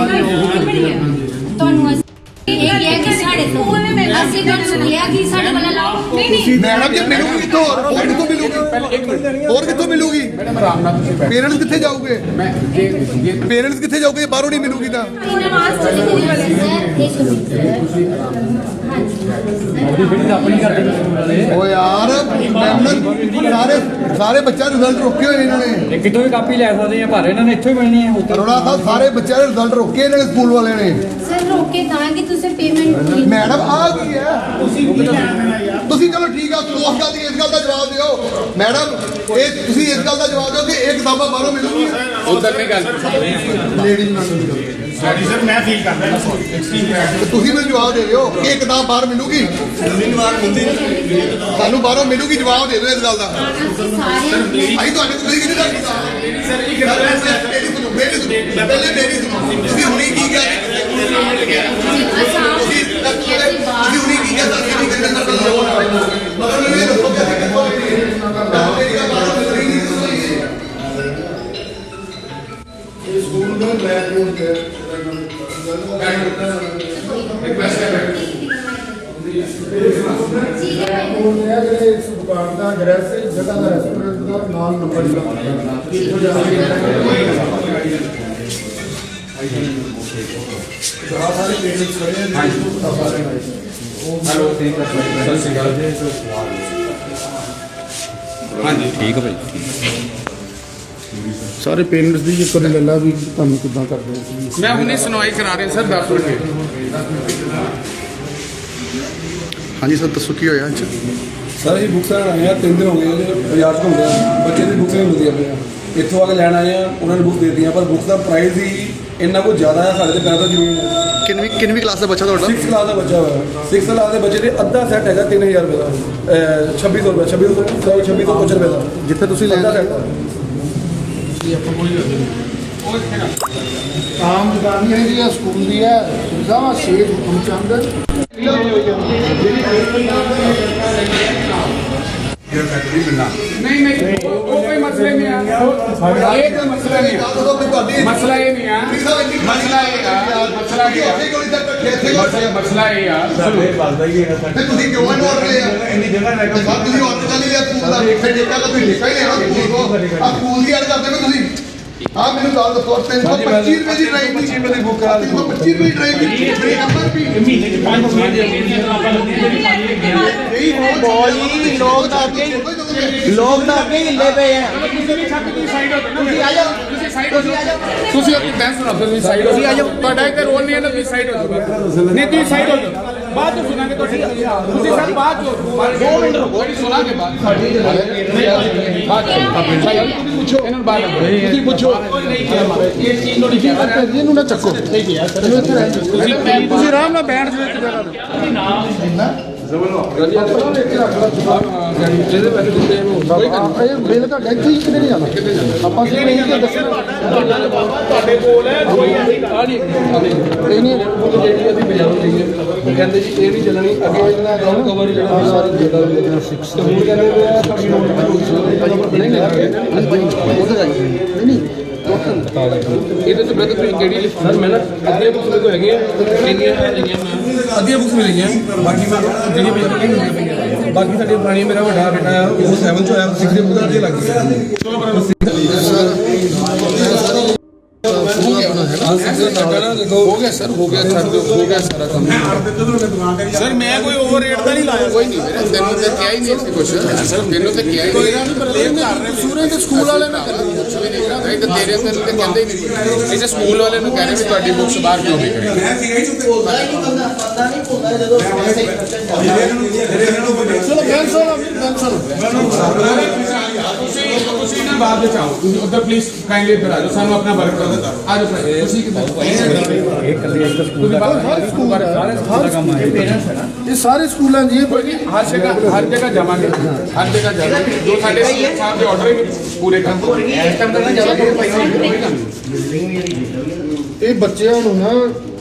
ਤੁਹਾਨੂੰ ਅਸੀਂ ਇਹ ਕਿਹਾ ਕਿ ਸਾਡੇ ਕੋਲ ਅਸੀਂ ਤੁਹਾਨੂੰ ਕਿਹਾ ਕਿ ਸਾਡੇ ਕੋਲ ਲਾਓ ਨਹੀਂ ਨਹੀਂ ਮੈਡਮ ਜੀ ਮਿਲੂਗੀ ਕਿੱਥੋਂ ਹੋਰ ਕਿੱਥੋਂ ਮਿਲੂਗੀ ਪਹਿਲਾਂ ਇੱਕ ਮਿੰਟ ਹੋਰ ਕਿੱਥੋਂ ਮਿਲੂਗੀ ਮੈਡਮ ਆਰਾਮ ਨਾਲ ਤੁਸੀਂ ਬੈਠੋ ਪੇਰੈਂਟਸ ਕਿੱਥੇ ਜਾਊਗੇ ਮੈਂ ਜੇ ਪੇਰੈਂਟਸ ਕਿੱਥੇ ਜਾਊਗੇ ਜੇ ਬਾਹਰੋਂ ਨਹੀਂ ਮਿਲੂਗੀ ਤਾਂ ਨਮਾਜ਼ ਪੜ੍ਹਨ ਵਾਲੇ ਤੁਸੀਂ ਓ ਯਾਰ ਸਾਰੇ ਬੱਚਿਆਂ ਦੇ ਰਿਜ਼ਲਟ ਰੋਕੇ ਹੋਏ ਇਹਨਾਂ ਨੇ ਕਿਤੋਂ ਵੀ ਕਾਪੀ ਲੈ ਸਕਦੇ ਆ ਪਰ ਇਹਨਾਂ ਨੇ ਇੱਥੋਂ ਹੀ ਮਿਲਣੀ ਹੈ ਅਰੋੜਾ ਸਾਹਿਬ ਸਾਰੇ ਬੱਚਿਆਂ ਦੇ ਰਿਜ਼ਲਟ ਰੋਕੇ ਇਹਨਾਂ ਨੇ ਸਕੂਲ ਵਾਲਿਆਂ ਨੇ ਸਰ ਰੋਕੇ ਤਾਂ ਕਿ ਤੁਸੀਂ ਪੇਮੈਂਟ ਮੈਡਮ ਆ ਕੀ ਹੈ ਤੁਸੀਂ ਚਲੋ ਠੀਕ ਆ ਤੁਸੀਂ ਉਸ ਗੱਲ ਦੀ ਇਸ ਗੱਲ ਦਾ ਜਵਾਬ ਦਿਓ ਮੈਡਮ ਇਹ ਤੁਸੀਂ ਇਸ ਗੱਲ ਦਾ ਜਵਾਬ ਦਿਓ ਕਿ ਇਹ ਕਿਤਾਬਾਂ ਬਾਹਰੋਂ ਮਿਲੂਗੀ ਉਧਰ ਨਹੀਂ ਗੱਲ ਲੇਡੀਜ਼ ਨਾਲ ਸੌਰੀ ਸਰ ਮੈਂ ਫੀਲ ਕਰਦਾ ਤੇ ਤੁਸੀਂ ਮੈਨੂੰ ਜਵਾਬ ਦੇ ਦਿਓ ਕਿ ਇਹ ਕਿਤਾਬ ਬਾਹਰ ਮਿਲੂਗੀ ਸਾਨੂੰ ਬਾਹਰੋਂ ਮਿਲੂਗੀ ਜਵਾਬ ਦੇ ਦਿਓ ਇਸ ਗੱਲ ਦਾ ਅਸੀਂ ਸਾਰੇ ਆਈ ਤੁਹਾਡੇ ਕੋਲ ਕਿਹਦੀ ਦਾ ਸਰ ਇੱਕ ਗੱਲ ਹੈ ਸਰ ਪਹਿਲੇ ਮੇਰੀ ਸੁਣੋ ਤੁਸੀਂ ਹੁਣੀ ਕੀ ਕਿਹਾ ਤੁਸੀਂ ਹੁਣੀ ਕੀ ਕਿਹਾ ਤੁਸੀਂ ਨਹੀਂ ਕਰਨਾ ਮਗਰ ਮੈਨੂੰ ਇਹ ਦੱਸੋ ਕਿ ਅਸੀਂ ਕਿੱਥੋਂ ਮੇਰੀ ਗੱਲ ਬਾਹਰੋਂ ਮਿਲ ਰਹੀ ਨਹੀਂ ਇਹ ਸਕੂਲ ਦਾ ਬੈਗ ਹੁੰਦੇ ਉਹ ਹੈ ਜਿਹੜੇ ਇਸ ਦੁਕਾਨ ਦਾ ਐਡਰੈਸ ਜਗ੍ਹਾ ਦਾ ਰੈਸਟੋਰੈਂਟ ਦਾ ਨਾਮ ਨੰਬਰ ਇੱਥੋਂ ਜਾ ਕੇ ਸਾਰੇ ਪੇਰੈਂਟਸ ਖੜੇ ਨੇ ਹੈਲੋ ਸਤਿ ਸ਼੍ਰੀ ਅਕਾਲ ਹਾਂਜੀ ਠੀਕ ਹੈ ਭਾਈ ਸਾਰੇ ਪੇਰੈਂਟਸ ਦੀ ਇੱਕ ਵਾਰੀ ਲੱਲਾ ਵੀ ਤੁਹਾਨੂੰ ਕਿੱਦਾਂ ਕਰਦੇ ਸੀ ਮੈਂ ਹੁਣੇ ਸੁਣਵਾਈ ਕਰਾ ਰਿਹਾ ਸਰ 10 ਮਿੰਟ ਹਾਂਜੀ ਸਰ ਦੱਸੋ ਕੀ ਹੋਇਆ ਅੱਜ ਸਰ ਅਸੀਂ ਬੁੱਕਸ ਲੈਣ ਆਏ ਆ 3 ਦਿਨ ਹੋ ਗਏ ਨੇ ਬਾਜ਼ਾਰ 'ਚ ਘੁੰਮਦੇ ਆ ਬੱਚੇ ਦੀ ਬੁੱਕਸ ਨਹੀਂ ਮਿਲਦੀਆਂ ਪਈਆਂ ਇੱਥੋਂ ਆ ਕੇ ਲੈਣ ਆਏ ਆ ਉਹਨਾਂ ਨੇ ਬੁੱਕ ਦੇ ਦਿੱਤੀਆਂ ਪਰ ਬੁੱਕਸ ਦਾ ਪ੍ਰਾਈਸ ਹੀ ਇੰਨਾ ਕੁਝ ਜ਼ਿਆਦਾ ਹੈ ਸਾਡੇ ਤੇ ਪੈਸਾ ਤਾਂ ਜ਼ਰੂਰੀ ਹੈ ਕਿੰਨਵੀਂ ਕਲਾਸ ਦਾ ਬੱਚਾ ਤੁਹਾਡਾ 6th ਕਲਾਸ ਦਾ ਬੱਚਾ ਹੋਇਆ 6th ਕਲਾਸ ਦੇ ਬੱਚੇ ਦੇ ਅੱਧਾ ਸੈੱਟ ਹੈਗਾ 3000 ਰੁਪਏ ਦਾ 2600 ਰੁਪਏ 2600 ਕੁਝ ਰੁਪਏ ਦਾ ਜਿੱਥੇ ਤੁਸੀਂ ਅੱਧਾ ਲੈਣਾ ਸੈੱਟ ਆਮ ਦੁਕਾਨ ਹੈ ਜੀ ਸਕੂਲ ਦੀ ਹੈ ਸੁਝਾਵਾ ਸ਼ੇਖ ਹੁਕਮਚੰਦ नहीं नहीं वो कोई मसले नहीं है ये कोई मसला नहीं है मसला ये नहीं है मसला ये यार मसला ये यार मसला ये यार ਤੁਸੀਂ ਕਿਉਂ ਨਹੀਂ ਆਰਡਰ ਲਿਆ ਇੰਨੀ ਜਗ੍ਹਾ ਰਹਿ ਕੇ ਤੁਸੀਂ ਆਰਡਰ ਕਰ ਲਿਆ ਸਕੂਲ ਦਾ ਠੇਕਾ ਤਾਂ ਤੁਸੀਂ ਠੇਕਾ ਹੀ ਲੈਣਾ ਸਕੂਲ ਕੋ ਆ ਸਕੂਲ ਦੀ ਐਡ ਕਰਦੇ ਹੋ ਤੁਸੀਂ ਆ ਮੈਨੂੰ ਗੱਲ ਦੱਸੋ 325 ਰੁਪਏ ਦੀ ਡਰਾਈਵ ਦੀ 25 ਰੁਪਏ ਦੀ ਬੁੱਕ ਕਰਾ 325 ਰੁਪਏ ਦੀ ਡਰਾਈਵ ਦੀ ਫ੍ਰੀ ਨੰਬਰ ਵੀ ਮਹੀਨੇ ਚ 5 6 ਦੇ ਆਪਾਂ ਲੋਕ ਤਾਂ ਅੱਗੇ ਹਿੱਲੇ ਪਏ ਆ ਤੁਸੀਂ ਆਪਣੀ ਬੈਂਸ ਸੁਣਾਓ ਤੁਸੀਂ ਸਾਈਡ ਹੋ ਜਾਓ ਤੁਹਾਡਾ ਇੱਕ ਰੋਲ ਨਹੀਂ ਹੈ ਨਾ ਤੁਸੀਂ ਸਾਈਡ ਹੋ ਜਾਓ ਨਹੀਂ ਤੁਸੀਂ ਸਾਈਡ ਹੋ ਜਾਓ ਬਾਅਦ ਚ ਸੁਣਾਂਗੇ ਤੁਸੀਂ ਸਰ ਬਾਅਦ ਚ 2 ਮਿੰਟ ਰੁਕੋ ਸੁਣਾਂਗੇ ਬਾਅਦ ਪੁੱਛੋ ਇਹਨਾਂ ਨੂੰ ਬਾਅਦ ਤੁਸੀਂ ਪੁੱਛੋ ਇਹ ਚੀਜ਼ ਨੂੰ ਨਹੀਂ ਕਿਹਾ ਇਹਨੂੰ ਨਾ ਚੱਕੋ ਇਹਨੂੰ ਇੱਥੇ ਰਹਿਣ ਦਿਓ। ਤੁਸੀਂ ਆਰਾਮ ਨਾਲ ਬੈਠ ਜਾਓ ਇੱਕ ਜਗ੍ਹਾ ਤੇ ਇਹ ਬਿੱਲ ਤੁਹਾਡਾ ਇੱਥੇ ਹੀ ਕਿਤੇ ਨਹੀਂ ਜਾਣਾ ਆਪਾਂ ਸਿਰਫ ਇਹ ਤਾਂ ਦੱਸਣਾ ਤੁਹਾਡੇ ਕੋਲ ਹੈ ਕੋਈ ਇਹ ਨਹੀਂ ਜਿਹੜੀ ਅਸੀਂ ਬਾਜ਼ਾਰੋਂ ਲਈਏ ਉਹ ਕਹਿੰਦੇ ਜੀ ਇਹ ਨਹੀਂ ਚੱਲਣੀ ਅੱਗੇ ਇਹਨਾਂ ਦਾ ਕਵਰ ਜਿਹੜਾ ਸਾਰੀ ਜਗ੍ਹਾ ਵੀ ਲੱਗਣਾ 6 ਤੇ ਹੁਣ ਕਹਿੰਦੇ ਵੀ ਆ ਤੁਹਾਡੀ ਨੋਟ ਨਹੀਂ ਨਹੀਂ ਉਧਰ ਆਈ ਨਹੀਂ ਇਹਦੇ ਚ ਬ੍ਰਦਰ ਤੁਸੀਂ ਕਿਹੜੀ ਲਿਸਟ ਸਰ ਮੈਂ ਨਾ ਅੱਧੇ ਬੁੱਕਸ ਮੇਰੇ ਕੋਲ ਹੈਗੀਆਂ ਕਿੰਨੀਆਂ ਹੈਗੀਆਂ ਮੈਂ ਅੱਧੀਆਂ ਬੁੱਕਸ ਮਿਲੀਆਂ ਬਾਕੀ ਮੈਂ ਜਿਹੜੀ ਮੇਰੀ ਬਾਕੀ ਸਾਡੀ ਪੁਰਾਣੀ ਮੇਰਾ ਵੱਡਾ ਬੇਟਾ ਆ ਉਹ 7 ਚ ਹੋਇਆ 6 ਦੇ ਬੁੱਕਾਂ ਤੇ ਲੱਗ ਹੋ ਗਿਆ ਸਰ ਹੋ ਗਿਆ ਛੱਡ ਦਿਓ ਹੋ ਗਿਆ ਸਾਰਾ ਕੰਮ ਸਰ ਮੈਂ ਕੋਈ ਓਵਰ ਰੇਟ ਤਾਂ ਨਹੀਂ ਲਾਇਆ ਕੋਈ ਨਹੀਂ ਵੀਰੇ ਤੈਨੂੰ ਤੇ ਕਿਹਾ ਹੀ ਨਹੀਂ ਸੀ ਕੁਛ ਤੈਨੂੰ ਤੇ ਕਿਹਾ ਹੀ ਨਹੀਂ ਸੂਰੇ ਦੇ ਸਕੂਲ ਵਾਲੇ ਨੇ ਕੁਛ ਵੀ ਨਹੀਂ ਕਰਦਾ ਇੱਕ ਤੇਰੇ ਤੇ ਕਹਿੰਦੇ ਹੀ ਨਹੀਂ ਇਹ ਸਕੂਲ ਵਾਲੇ ਨੂੰ ਕਹਿ ਰਹੇ ਵੀ ਤੁਹਾਡੀ ਬੁੱਕਸ ਬਾਹਰ ਕਿਉਂ ਨਹੀਂ ਕਰੀ ਚਲੋ ਤੁਸੀਂ ਨਾ ਬਾਅਦ ਵਿੱਚ ਆਓ ਤੁਸੀਂ ਉੱਧਰ ਪਲੀਜ਼ ਕਾਈਂਡਲੀ ਇੱਧਰ ਆ ਜਾਓ ਸਾਨੂੰ ਆਪਣਾ ਵਰਕ ਕਰਨ ਦਿਓ ਆ ਜਾਓ ਤੁਸੀਂ ਕਿੱਧਰ ਇਹ ਸਾਰੇ ਸਕੂਲਾਂ ਦੀ ਹਰ ਜਗ੍ਹਾ ਜਾਵਾਂਗੇ ਜੋ ਸਾਡੇ ਸਾਹਿਬ ਦੇ ਆਰਡਰ ਪੂਰੇ ਕਰਨ ਇਹ ਬੱਚਿਆਂ ਨੂੰ ਨਾ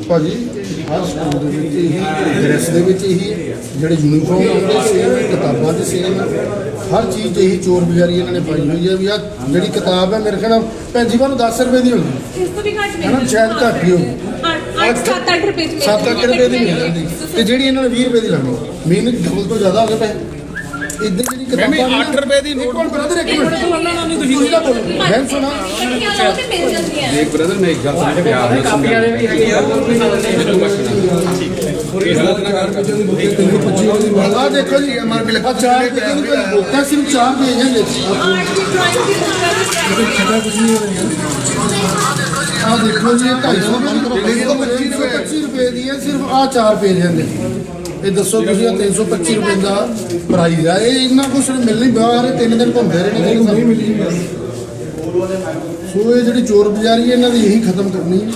ਭਾਜੀ ਹਰ ਸਕੂਲ ਦੇ ਵਿੱਚ ਇਹੀ ਡਰੈਸ ਦੇ ਵਿੱਚ ਇਹੀ ਜਿਹੜੇ ਯੂਨੀਫਾਰਮ ਹੁੰਦੇ ਸੇਮ ਕਿਤਾਬਾਂ ਦੇ ਸੇਮ ਹਰ ਚੀਜ਼ ਇਹੀ ਚੋਰ ਬਜ਼ਾਰੀ ਇਹਨਾਂ ਨੇ ਪਾਈ ਹੋਈ ਹੈ ਵੀ ਆ ਜਿਹੜੀ ਕਿਤਾਬ ਹੈ ਮੇਰੇ ਖਿਆਲ ਭੈਣ ਜੀ ਨੂੰ 10 ਰੁਪਏ ਦੀ ਹੁੰਦੀ ਇਸ ਤੋਂ ਵੀ ਘੱਟ ਹੈ ਨਾ ਸ਼ਾਇਦ ਘੱਟ ਹੀ ਹੋਊਗੀ 7-8 ਰੁਪਏ ਚ 7-8 ਰੁਪਏ ਦੀ ਮਿਲ ਜਾਂਦੀ ਤੇ ਜਿਹੜੀ ਇਹਨਾਂ ਨੇ 20 ਰੁਪਏ ਦੀ ਲਾਣੀ ਮੀਨ ਡਬਲ ਤੋਂ ਜ਼ਿਆਦਾ ਹੋ ਗਏ ਪੈਸੇ ਇਦਾਂ ਜਿਹੜੀ ਕਿਤਾਬਾਂ 8 ਰੁਪਏ ਦੀ ਨੋਟ ਬ੍ਰਦਰ ਇੱਕ ਮਿੰਟ ਤੁਸੀਂ ਤਾਂ ਬੋਲੋ ਮੈਂ ਸੁਣਾ ਮਿਲ ਜਾਂਦੀਆਂ ਇੱਕ ਬ੍ਰਦਰ ਮੈਂ ਇੱਕ ਗੱਲ ਸਮਝ ਪਿਆ ਆਪਨੇ ਕਾਪੀਆਂ ਦੇ ਵੀ ਹੈਗੀ ਆ ਦੇਖੋ ਜੀ ਐਮਆਰਪੀ ਲਿਖਾ 4 ਰੁਪਏ ਦੀ ਬੋਕਾ ਸਿਰਫ 4 ਪੇਜ ਹੈ ਆ ਦੇਖੋ ਜੀ 250 ਰੁਪਏ ਦੀ ਹੈ ਸਿਰਫ ਆ 4 ਪੇਜ ਹਨ ਇਹ ਦੱਸੋ ਤੁਸੀਂ 325 ਰੁਪਏ ਦਾ ਪ੍ਰਾਈਸ ਆ ਇਹ ਇੰਨਾ ਕੁਛ ਮਿਲ ਨਹੀਂ ਬਾਹਰ 3 ਦਿਨ ਘੁੰਮਦੇ ਰਹੇ ਨੇ ਨਹੀਂ ਮਿਲੀ ਸੋ ਇਹ ਜਿਹੜੀ ਚੋਰ ਬਜ਼ਾਰੀ ਇਹਨਾਂ ਦੀ ਇਹੀ ਖਤਮ ਕਰਨੀ ਹੈ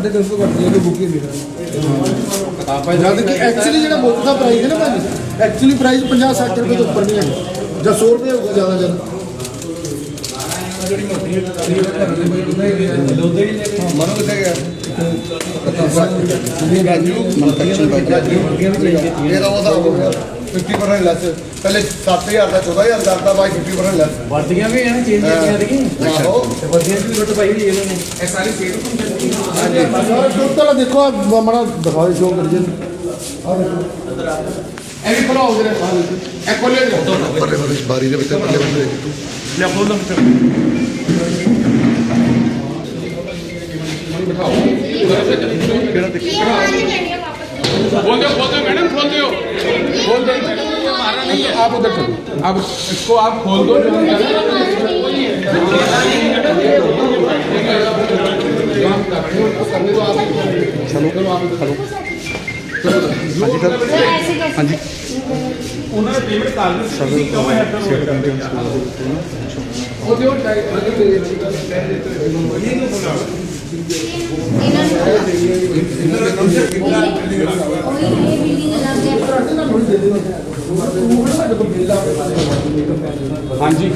350 ਘੱਟ ਦੀ ਬੁੱਕ ਹੀ ਨਹੀਂ ਆਪਾਂ ਜਦ ਕਿ ਐਕਚੁਅਲੀ ਜਿਹੜਾ ਬੁੱਕ ਦਾ ਪ੍ਰਾਈਸ ਹੈ ਨਾ ਭਾਜੀ ਐਕਚੁਅਲੀ ਪ੍ਰਾਈਸ 50-60 ਰੁਪਏ ਤੋਂ ਉੱਪਰ ਨਹੀਂ ਹੈ ਜਾਂ 100 ਰੁਪਏ ਹੋਊਗਾ ਜ਼ਿਆਦਾ ਜ਼ਿਆਦਾ ਮਨੋਂ ਕਿੱਥੇ ਗਿਆ ਇਹਦਾ ਉਹਦਾ ਹੋ ਗਿਆ 50% ਲੈਸ ਪਹਿਲੇ 7000 ਦਾ 14000 ਕਰਦਾ ਬਾਈ 50% ਲੈਸ ਵਰਦੀਆਂ ਵੀ ਹਨ ਚੇਂਜ ਕੀਤੀਆਂ ਦੇਖੀ ਆਹੋ ਤੇ ਵਰਦੀਆਂ ਦੀ ਲੁੱਟ ਪਾਈ ਹੋਈ ਇਹਨਾਂ ਨੇ ਇਹ ਸਾਰੀ ਸੇਲ ਟੋਟਲ ਦੇਖੋ ਆ ਮੜਾ ਦਿਖਾਓ ਸ਼ੋ ਕਰ ਜੀ ਆ ਦੇਖੋ ਇਹ ਵੀ ਖੋਲੋ ਉਧਰ ਇਹ ਖੋਲੇ ਦੋ ਪਰਲੇ ਵਾਲੀ ਬਾਰੀ ਦੇ ਵਿੱਚ ਪਰਲੇ ਵਾਲੀ ਲੈ ਖੋਲ ਦੋ बोल दो मैडम खोल दो हमारा नहीं है आप उधर चलो आप इसको आप खोल दो चलो आप ऐसे कैसे ਉਹਨਾਂ ਨੇ ਪੇਮੈਂਟ ਕਰ ਦਿੱਤੀ ਤੁਸੀਂ ਕਿਉਂ ਹੈਡ ਹਾਂਜੀ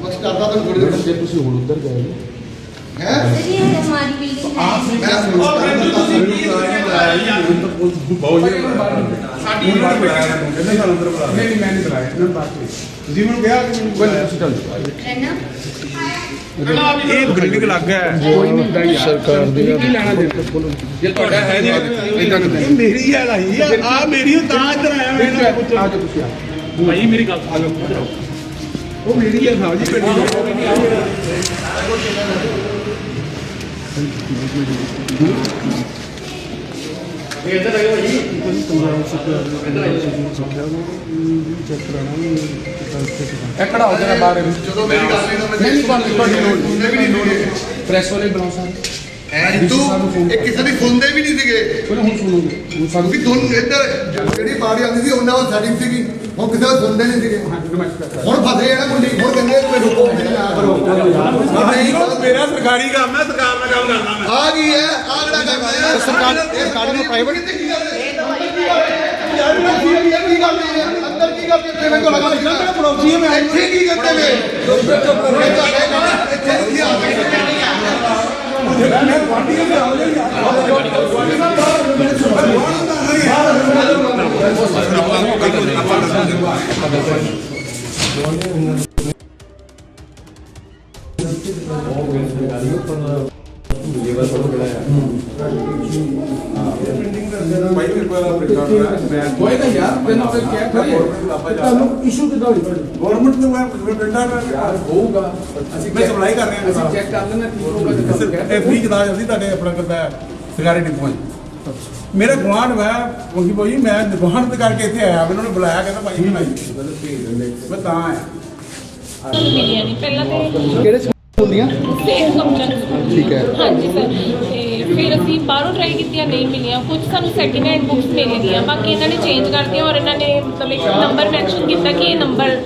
ਬਸ ਕਰਦਾ ਤਾਂ ਥੋੜੀ ਦੇਰ ਜੇ ਤੁਸੀਂ ਹੁਣ ਉੱਧਰ ਗਏ ਹੈ ये हमारी बिल्डिंग है ਸਾਡੀ ਉਹਨਾਂ ਨੇ ਬੁਲਾਇਆ ਕਹਿੰਦੇ ਸਾਨੂੰ ਅੰਦਰ ਬੁਲਾ ਨਹੀਂ ਮੈਂ ਨਹੀਂ ਬੁਲਾਇਆ ਇਹਨਾਂ ਨੂੰ ਬਾਤ ਹੋਈ ਤੁਸੀਂ ਮੈਨੂੰ ਕਿਹਾ ਕਿ ਮੈਨੂੰ ਕੋਈ ਤੁਸੀਂ ਚੱਲ है ना ਇਹ ਬਿਲਡਿੰਗ ਲੱਗ ਹੈ ਕੋਈ ਨਹੀਂ ਹੁੰਦਾ ਯਾਰ ਸਰਕਾਰ ਦੀ ਕੀ ਲੈਣਾ ਦੇ ਜੇ ਤੁਹਾਡਾ ਹੈ ਨਹੀਂ ਇਦਾਂ ਕਰਦੇ ਮੇਰੀ ਹੈ ਲਾਈ ਆ ਮੇਰੀ ਤਾਂ ਇੱਧਰ ਆਇਆ ਮੈਂ ਪੁੱਛੋ ਆ ਜਾਓ ਤੁਸੀਂ ਆ ਭਾਈ ਮੇਰੀ ਗੱਲ ਆ ਜਾਓ ਉਹ ਮੇਰੀ ਹੈ ਸਾਹਿਬ ਜੀ ਪਿੰਡ ਇਹ ਖੜਾ ਹੋ ਜਾਣਾ ਬਾਹਰ ਜਦੋਂ ਮੇਰੀ ਗੱਲ ਨਹੀਂ ਤਾਂ ਮੈਂ ਨਹੀਂ ਤੁਹਾਡੀ ਲੋੜ ਸੁਣਦੇ ਵੀ ਨਹੀਂ ਸੀਗੇ ਪ੍ਰੈਸ ਵਾਲੇ ਬੁਲਾਓ ਸਾਰੇ ਐ ਤੂੰ ਇਹ ਕਿਸੇ ਦੀ ਸੁਣਦੇ ਵੀ ਨਹੀਂ ਸੀਗੇ ਕੋਈ ਹੁਣ ਸੁਣੋਗੇ ਹੁਣ ਸਾਨੂੰ ਕਿਉਂਕਿ ਤੁਹਾਨੂੰ ਇੱਧਰ ਜਿਹੜੀ ਪਾਰਟੀ ਆਉਂਦੀ ਸੀ ਉਹਨਾਂ ਨਾਲ ਸੈਟਿੰਗ ਸੀਗੀ ਹੁਣ ਕਿਸੇ ਦਾ ਸੁਣਦੇ ਨਹੀਂ ਸੀਗੇ ਹੁਣ ਫਸੇ ਆ ਨਾ ਮੁੰਡੀ ਹੁਣ ਕਹਿੰਦੇ ਕੋਈ ਰੁਕੋ ਮੇਰੇ ਨਾਲ ਕਰੋ ਮੇਰਾ ਸਰਕਾਰੀ ਕੰਮ ਹੈ ਸਰਕਾਰ ਨਾਲ ਕੰਮ ਕਰਨਾ ਮੈਂ ਆ ਗਈ ਹੈ ਆ ਕਿਹੜਾ ਕੰਮ ਹੈ ਸਰਕਾਰ ਨੂੰ ਪ੍ਰਾਈਵੇਟ ਕੀ ਕਰਦੇ ਯਾਰ ਮੈਂ ਕੀ ਕਰਦੇ ਅੰਦਰ ਕੀ ਕਰਦੇ ਇੱਥੇ ਮੈਂ ਕੋਲ ਲਗਾ ਲਿਖਣਾ ਪੜੋਸੀ ਹੈ ਮੈਂ ਇੱਥੇ ਕੀ ਕਰਦੇ ਨੇ ਇੱਥੇ ਕੀ ਕੋਈ ਤਾਂ ਯਾਰ ਤੈਨੂੰ ਫਿਰ ਕਿਹਾ ਕਰੀਏ ਇਸ਼ੂ ਕਿਦਾਂ ਹੋਈ ਗਵਰਨਮੈਂਟ ਨੇ ਮੈਂ ਪਿੰਡਾਂ ਨਾਲ ਹੋਊਗਾ ਅਸੀਂ ਮੈਂ ਸਪਲਾਈ ਕਰ ਰਿਹਾ ਅਸੀਂ ਚੈੱਕ ਕਰ ਲੈਣਾ ਠੀਕ ਹੋਊਗਾ ਤੇ ਤੁਹਾਨੂੰ ਕਹਿ ਇਹ ਫ੍ਰੀ ਕਿਤਾਬ ਅਸੀਂ ਤੁਹਾਡੇ ਆਪਣਾ ਕਰਦਾ ਸਰਕਾਰੀ ਡਿਪੋ ਮੇਰਾ ਗੁਆਂਢ ਵਾ ਉਹੀ ਬੋਈ ਮੈਂ ਗੁਆਂਢ ਤੇ ਕਰਕੇ ਇੱਥੇ ਆਇਆ ਮੈਨੂੰ ਉਹਨੇ ਬੁਲਾਇਆ ਕਹਿੰਦਾ ਭਾਈ ਬਣਾਈ ਮੈਂ ਤਾਂ ਆਇਆ ਮਿਲਿਆ ਨਹੀਂ ਪਹਿਲਾਂ ਤੇ ਕਿਹੜੇ ਸਕੂਲ ਦੀਆਂ ਸੇਮ ਕੰਪਲੈਕਸ ਠੀਕ ਹੈ ਹਾਂਜੀ ਸਰ ਤੇ ਫਿਰ ਅਸੀਂ ਬਾਹਰੋਂ ਟਰਾਈ ਕੀਤੀਆਂ ਨਹੀਂ ਮਿਲੀਆਂ ਕੁਝ ਸਾਨੂੰ ਸੈਕਿੰਡ ਹੈਂਡ ਬੁੱਕਸ ਮਿਲ ਗਈਆਂ ਬਾਕੀ ਇਹਨਾਂ ਨੇ ਚੇਂਜ ਕਰਤੀਆਂ ਔਰ ਇਹਨਾਂ ਨੇ ਮਤਲਬ ਇੱਕ ਨੰਬਰ ਮੈਂਸ਼ਨ ਕੀਤਾ ਕਿ ਇਹ ਨੰਬਰ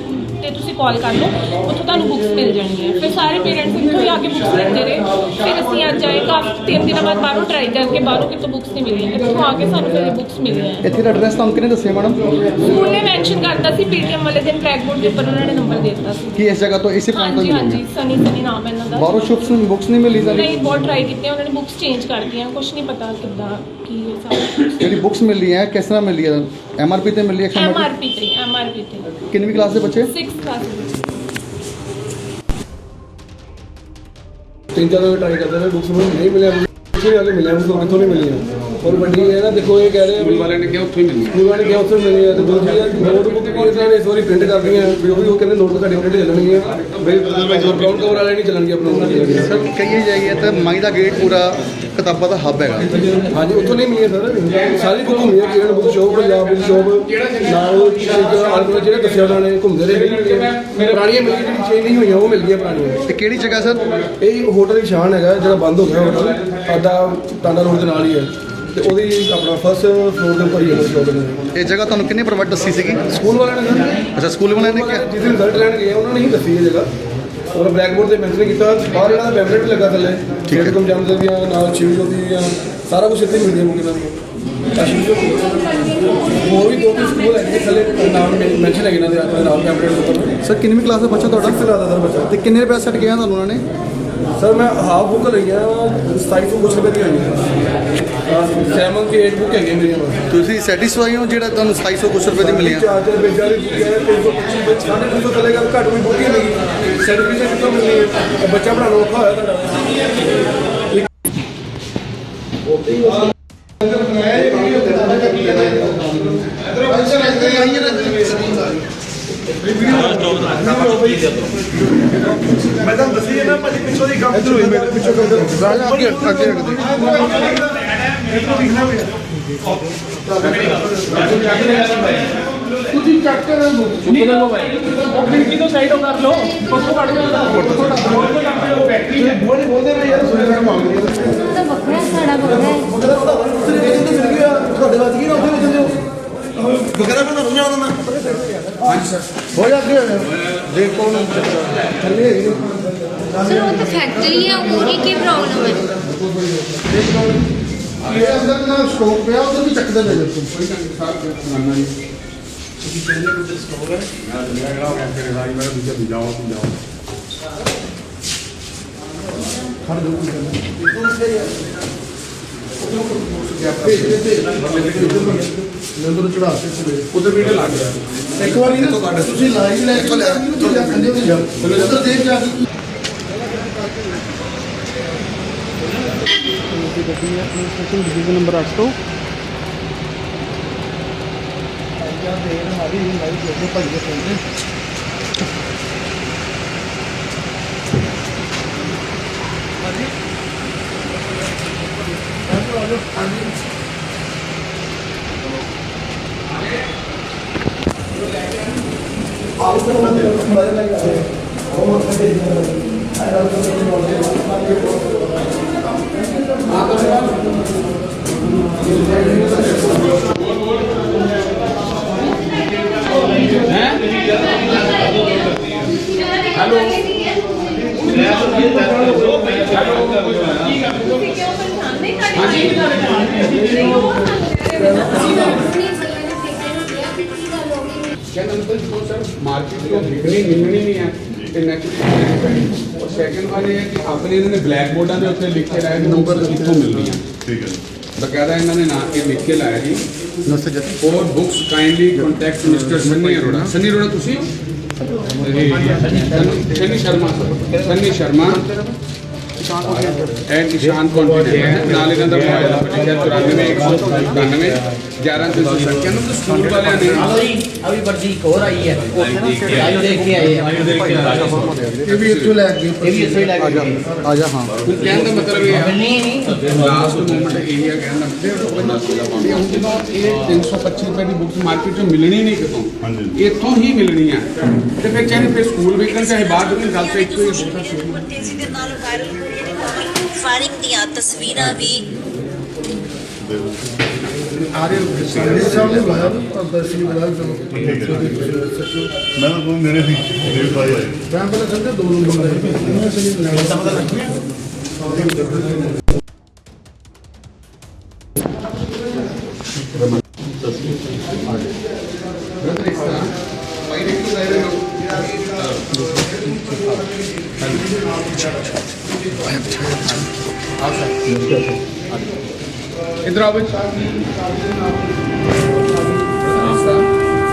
ਤੇ ਤੁਸੀਂ ਕਾਲ ਕਰ ਲਓ ਉੱਥੋਂ ਤੁਹਾਨੂੰ ਬੁੱਕਸ ਮਿਲ ਜਾਣਗੀਆਂ ਫਿਰ ਸਾਰੇ ਪੇਰੈਂਟਸ ਇੱਥੋਂ ਹੀ ਆ ਕੇ ਬੁੱਕਸ ਲੈਂਦੇ ਰਹੇ ਫਿਰ ਅਸੀਂ ਅੱਜ ਆਏ ਕਾਫੀ 3 ਦਿਨਾਂ ਬਾਅਦ ਬਾਹਰੋਂ ਟਰਾਈ ਕਰਕੇ ਬਾਹਰੋਂ ਕਿਤੋਂ ਬੁੱਕਸ ਨਹੀਂ ਮਿਲੀਆਂ ਇੱਥੋਂ ਆ ਕੇ ਸਾਨੂੰ ਫਿਰ ਬੁੱਕਸ ਮਿਲੀਆਂ ਇੱਥੇ ਦਾ ਐਡਰੈਸ ਤੁਹਾਨੂੰ ਕਿਹਨੇ ਦੱਸਿਆ ਮੈਡਮ ਸਕੂਲ ਨੇ ਮੈਂਸ਼ਨ ਕਰਤਾ ਸੀ ਪੀਟੀਐਮ ਵਾਲੇ ਦਿਨ ਬਲੈਕ ਬੋਰਡ ਦੇ ਉੱਪਰ ਉਹਨਾਂ ਨੇ ਨੰਬਰ ਦੇ ਦਿੱਤਾ ਸੀ ਕਿ ਇਸ ਜਗ੍ਹਾ ਤੋਂ ਇਸੇ ਪੁਆਇੰਟ ਤੋਂ ਹਾਂਜੀ ਮਿਲੂਗੀ ਹਾਂਜੀ ਸਨੀ ਨਾਮ ਹੈ ਇਹਨਾਂ ਦਾ ਬਾਹਰੋਂ ਸ਼ੁਪਸ ਨੂੰ ਬੁੱਕਸ ਨਹੀਂ ਮਿਲੀ ਨਹੀਂ ਬਹੁਤ ਟਰਾਈ ਕੀਤੇ ਉਹਨਾਂ ਨੇ ਬੁੱਕਸ ਚੇਂਜ ਕਰਤੀਆਂ ਕੁਝ ਨਹੀਂ ਪਤਾ ਕਿੱਦਾਂ ਕੀ ਹੈ ਸਾਰਾ ਜਿਹੜੀ ਬੁੱਕਸ ਮਿਲ ਰਹੀ ਹੈ ਕਿਸ ਤਰ੍ਹਾਂ ਮਿਲ ਰਹੀ ਹੈ ਐਮਆਰਪੀ ਤੇ ਮਿਲ ਰਹੀ ਹੈ MRP ਤੇ ਕਿੰਨੀ ਕਲਾਸ ਦੇ ਬੱਚੇ 6th ਕਲਾਸ ਵਿੱਚ तीन चार ट्राई करते रहे बुक्स में नहीं मिले पिछले आगे मिले हमको कितों नहीं मिली और बड़ी है ना देखो ये कह रहे ਸਕੂਲ हैं ਵਾਲਿਆਂ ਨੇ ਕਿਹਾ ਉੱਥੋਂ ਹੀ ਮਿਲਣੀ स्कूल वाले क्या उससे मिली है तो दूसरी नोटबुक भी इन्होंने इस बार प्रिंट कर दी है भी वो कहते नोटबुक साड़ी प्रिंट चलनी है भाई ग्राउंड कवर वाले नहीं चलनी अपने ਸਰ ਕਹੀਏ ਜਾਈਏ ਤਾਂ ਮਾਈ ਦਾ ਗੇਟ ਪੂਰਾ ਕਿਤਾਬਾਂ ਦਾ ਹੱਬ ਹੈਗਾ हाँ जी उतो नहीं मिली सर सारी बुक घूमी है Kiran book shop Punjab book shop नाल आलकोल ਜਿਹੜੇ ਦੱਸਿਆ ਉਹਨਾਂ ਨੇ ਘੁੰਮਦੇ ਰਹੇ ਪੁਰਾਣੀਆਂ ਮਿਲੀ ਜਿਹੜੀ ਚੇਂਜ ਨਹੀਂ ਹੋਈਆਂ ਉਹ ਮਿਲ ਗਈਆਂ ਪੁਰਾਣੀਆਂ ਤੇ ਕਿਹੜੀ ਜਗ੍ਹਾ ਸਰ ਇਹ ਹੋਟਲ ਇਸ਼ਾਨ ਹੈਗਾ ਜਿਹੜਾ ਬੰਦ ਹੋ ਗਿਆ ਹੋਟਲ ਸਾਡਾ ਟਾਂਡਾ ਰੋਡ ਦੇ ਨਾਲ ਹੀ ਹੈ ਤੇ ਉਹਦੀ ਆਪਣਾ ਫਸਟ ਫਲੋਰ ਦੇ ਉੱਪਰ ਹੀ ਹੈ ਸ਼ੋਪ ਇਹ ਜਗ੍ਹਾ ਤੁਹਾਨੂੰ ਕਿੰਨੇ ਪ੍ਰੋਵਾਈਡ ਦੱਸੀ ਸੀਗੀ ਸਕੂਲ ਵਾਲਿਆਂ ਨੇ ਅੱਛਾ ਸਕੂਲ ਵਾਲਿਆਂ ਨੇ ਕਿਹਾ ਜਿਸ ਦਿਨ ਰਿਜ਼ਲਟ ਲੈਣ ਗਏ ਉਹਨਾਂ ਨੇ ਹੀ ਦੱਸੀ ਇਹ ਜਗ੍ਹਾ ਉਹਨਾਂ ਬਲੈਕ ਬੋਰਡ ਤੇ ਮੈਂਸ਼ਨ ਕੀਤਾ ਬਾਹਰ ਇਹਨਾਂ ਦਾ ਪੈਂਪਲੇਟ ਵੀ ਲੱਗਾ ਥੱਲੇ ਜਿਹੜੇ ਤੁਮ ਜਾਣਦੇ ਦੀਆਂ ਨਾਲ ਸ਼ਿਵ ਜੋਤੀ ਦੀਆਂ ਸਾਰਾ ਕੁਝ ਇੱਥੇ ਮਿਲ ਗਿਆ ਮੁਕੇਦਾਂ ਦੀਆਂ ਸ਼ਿਵ ਜੋਤੀ ਹੋਰ ਵੀ ਦੋ ਤਿੰਨ ਸਕੂਲ ਹੈਗੇ ਥੱਲੇ ਨਾਮ ਮੈਂਸ਼ਨ ਹੈਗੇ ਇਹਨਾਂ ਦੇ ਆਪਣੇ ਨਾਮ ਪੈਂਪਲੇਟ ਦੇ ਉੱਪਰ ਸਰ ਕਿੰਨਵੀਂ ਕਲਾਸ ਦਾ ਬੱਚਾ ਤੁਹਾਡਾ 6th ਕਲਾਸ ਦਾ ਸਰ ਬੱਚਾ ਤੇ ਕਿੰਨੇ ਰੁਪਏ ਸੈੱਟ ਗਿਆ ਤੁਹਾਨੂੰ ਉਹਨਾਂ ਨੇ ਸਰ ਮੈਂ ਹਾਫ ਬੁੱਕ ਲਈਆਂ 2700 ਕੁਛ ਰੁਪਏ ਦੀ ਆਈ 7 ਕੇ 8 ਬੁੱਕ ਹੈਗੇ ਮੇਰੀਆਂ ਬਸ ਤੁਸੀਂ ਸੈਟੀਸਫਾਈ ਹੋ ਜਿਹੜਾ ਤੁਹਾਨੂੰ 2700 ਕੁਛ ਰੁਪਏ ਦੀ ਮਿਲੀਆਂ ਚਾਰ ਚਾਰ ਪੇਜਾਂ ਦੀ ਬੁੱਕ ਹੈ 325 ਸਾਢੇ 300 ਥੱਲੇ ਗੱਲ ਘੱਟ ਵੀ ਬੁੱਕ ਹੀ ਨਹੀਂ ਸਰਟੀਫਿਕੇਟ ਕਿੱਥੋਂ ਮਿਲਣੀ ਹੈ ਬੱਚਾ ਪੜਾਉਣਾ ਔਖਾ ਹੋਇਆ ਤੁਹਾਡਾ ਮੈਂ ਤਾਂ ਦੱਸੀ ਨਾ ਭਾਜੀ ਪਿੱਛੋਂ ਦੀ ਕੰਮ ਇਧਰ ਹੋਈ ਮੇਰੇ ਪਿੱਛੋਂ ਕੰਮ ਅੱਗੇ ਅੱਗੇ ਇਧਰ ਦਿਖਣਾ ਵੀ ਤੁਸੀਂ ਚੱਕ ਕੇ ਨਾ ਬੁੱਕ ਨਹੀਂ ਖਿੜਕੀ ਤੋਂ ਸਾਈਡ ਕਰ ਲਓ ਫੋਟੋ ਕੱਢ ਜਾਂਦਾ ਬੋਲਦੇ ਨੇ ਯਾਰ ਸੁਣਿਆ ਨਾ ਮੰਗ ਰਹੀ ਹੈ ਤਾਂ ਵੱਖਰਾ ਸਾਡਾ ਵੱਖਰਾ ਹੈ ਤੁਸੀਂ ਵੇਚਣ ਤੇ ਮਿਲ ਗਿਆ ਤੁਹਾਡੇ ਵੱਜ ਗਈ ਨਾ ਉੱਥੇ ਵੇਚਣ ਦਿਓ ਵਗੈਰਾ ਬਣਾ ਰੁਝਾ ਦਿੰਦਾ ਹਾਂਜੀ ਸਰ ਹੋ ਜਾ ਕੇ ਦੇਖ ਕੌਣ ਥੱਲੇ ਹੈਗੀ ਨੇ। ਸਰ ਉਹ ਤਾਂ ਫੈਕਟਰੀ ਹੈ ਉਹਦੀ ਕੀ ਪ੍ਰੋਬਲਮ ਹੈ ਇਹ ਅੰਦਰ ਨਾ ਸਟੋਕ ਪਿਆ ਉਧਰ ਵੀ ਚੱਕਦੇ ਨੇ ਤੁਸੀਂ ਕੋਈ ਗੱਲ ਨਹੀਂ ਸਰ ਮੰਨਣਾ ਜੀ ਨੰਬਰ ਚੜਾ ਕੇ ਉਧਰ ਵੀਡੀਓ ਲੱਗ ਗਿਆ ਇੱਕ ਵਾਰੀ ਨਾ ਤੁਸੀਂ ਲਾਈਵ ਲੈ ਕੇ ਤੁਸੀਂ ਖੰਡੇ ਤੇ ਜਾਓ ਉਧਰ ਦੇਖ ਜਾ ਕੇ ਡਿਵੀਜ਼ਨ ਨੰਬਰ 8 ਤੋਂ मार्केट को दिखनी मिलनी नहीं है ਤੇ ਨੈਚੁਰਲੀ ਔਰ ਸੈਕੰਡ ਵਾਰ ਇਹ ਹੈ ਕਿ ਆਪਣੇ ਇਹਨਾਂ ਨੇ ਬਲੈਕ ਬੋਰਡਾਂ ਦੇ ਉੱਤੇ ਲਿਖ ਕੇ ਲਾਇਆ ਨੰਬਰ ਕਿੱਥੋਂ ਮਿਲਦੀਆਂ ਠੀਕ ਹੈ ਬਕਾਇਦਾ ਇਹਨਾਂ ਨੇ ਨਾਂ ਇਹ ਲਿਖ ਕੇ ਲਾਇਆ ਜੀ for books kindly contact mister Sunny Arora Sunny Arora ਤੁਸੀਂ ਸੰਨੀ ਸ਼ਰਮਾ ਐਂਡ ਨਿਸ਼ਾਨ ਕੌਨਫੀਡੈਂਟ ਨਾਲ ਇਹਨਾਂ ਦਾ ਮੋਬਾਈਲ ਨੰਬਰ ਲਿਖਿਆ 94 19311 ਕਹਿੰਦੇ ਕਿ ਸਕੂਲ ਵਾਲਿਆਂ ਨੇ अभी वर्दी एक और आई है आयु देख के आए हैं ਇਹ ਵੀ ਇੱਥੋਂ ਲੈ ਕੇ ये भी ऐसे ही लगा ਆ ਜਾ ਹਾਂ ਹੁਣ ਕਹਿਣ ਦਾ ਮਤਲਬ ਇਹ ਹੈ नहीं ਲਾਸਟ ਮੂਮੈਂਟ ਇਹ ਹੈ ਕਹਿਣ ਦਾ ਮਤਲਬ ਹੁਣ ਜਦੋਂ ਇਹ 325 ਰੁਪਏ ਦੀ ਬੁੱਕਸ ਮਾਰਕੀਟ 'ਚੋਂ ਮਿਲਣੀ ਨਹੀਂ ਕਿਤੋਂ ਇੱਥੋਂ ਹੀ ਮਿਲਣੀ ਆ ਤੇ ਫਿਰ ਚਾਹੇ ਫਿਰ ਸਕੂਲ ਵੇਖਣ ਚਾਹੇ ਬਾਹਰ ਵੇਖਣ ਗੱਲ ਤਾਂ ਇੱਕੋ ਹੀ ਹੈ ਤੇਜ਼ੀ ਦੇ ਨਾਲ ਵਾਇਰਲ ਹੋ ਰਹੀਆਂ ਨੇ ਫਾਇਰਿੰਗ ਦੀਆਂ ਤਸਵੀਰਾਂ ਵੀ ਆ ਰਹੇ ਹੋ ਸਾਡੇ ਸਾਹਮਣੇ ਲਾਇਆ ਤਾਂ ਦਰਸ਼ਨੀ ਬੁਲਾ ਚਲੋ ਮੈਂ ਤਾਂ ਕੋਈ ਨੇੜੇ ਸੀ ਦੇਵ ਭਾਈ ਆਏ ਮੈਂ ਪਹਿਲਾਂ ਕਹਿੰਦੇ 2 ਨੰਬਰ ਲੈ इधर आओ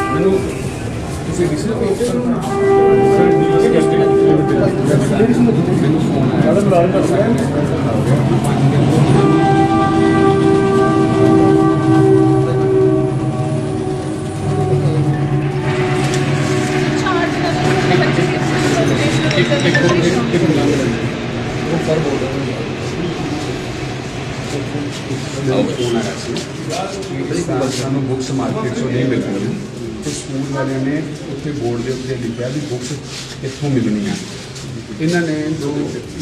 मैनू किसी किसी ਸਾਨੂੰ ਬੁੱਕਸ ਮਾਰਕੀਟ ਤੋਂ ਨਹੀਂ ਮਿਲਣੀਆਂ ਤੇ ਸਕੂਲ ਵਾਲਿਆਂ ਨੇ ਉੱਥੇ ਬੋਰਡ ਦੇ ਉੱਤੇ ਲਿਖਿਆ ਵੀ ਬੁੱਕਸ ਕਿੱਥੋਂ ਮਿਲਣੀਆਂ ਇਹਨਾਂ ਨੇ ਜੋ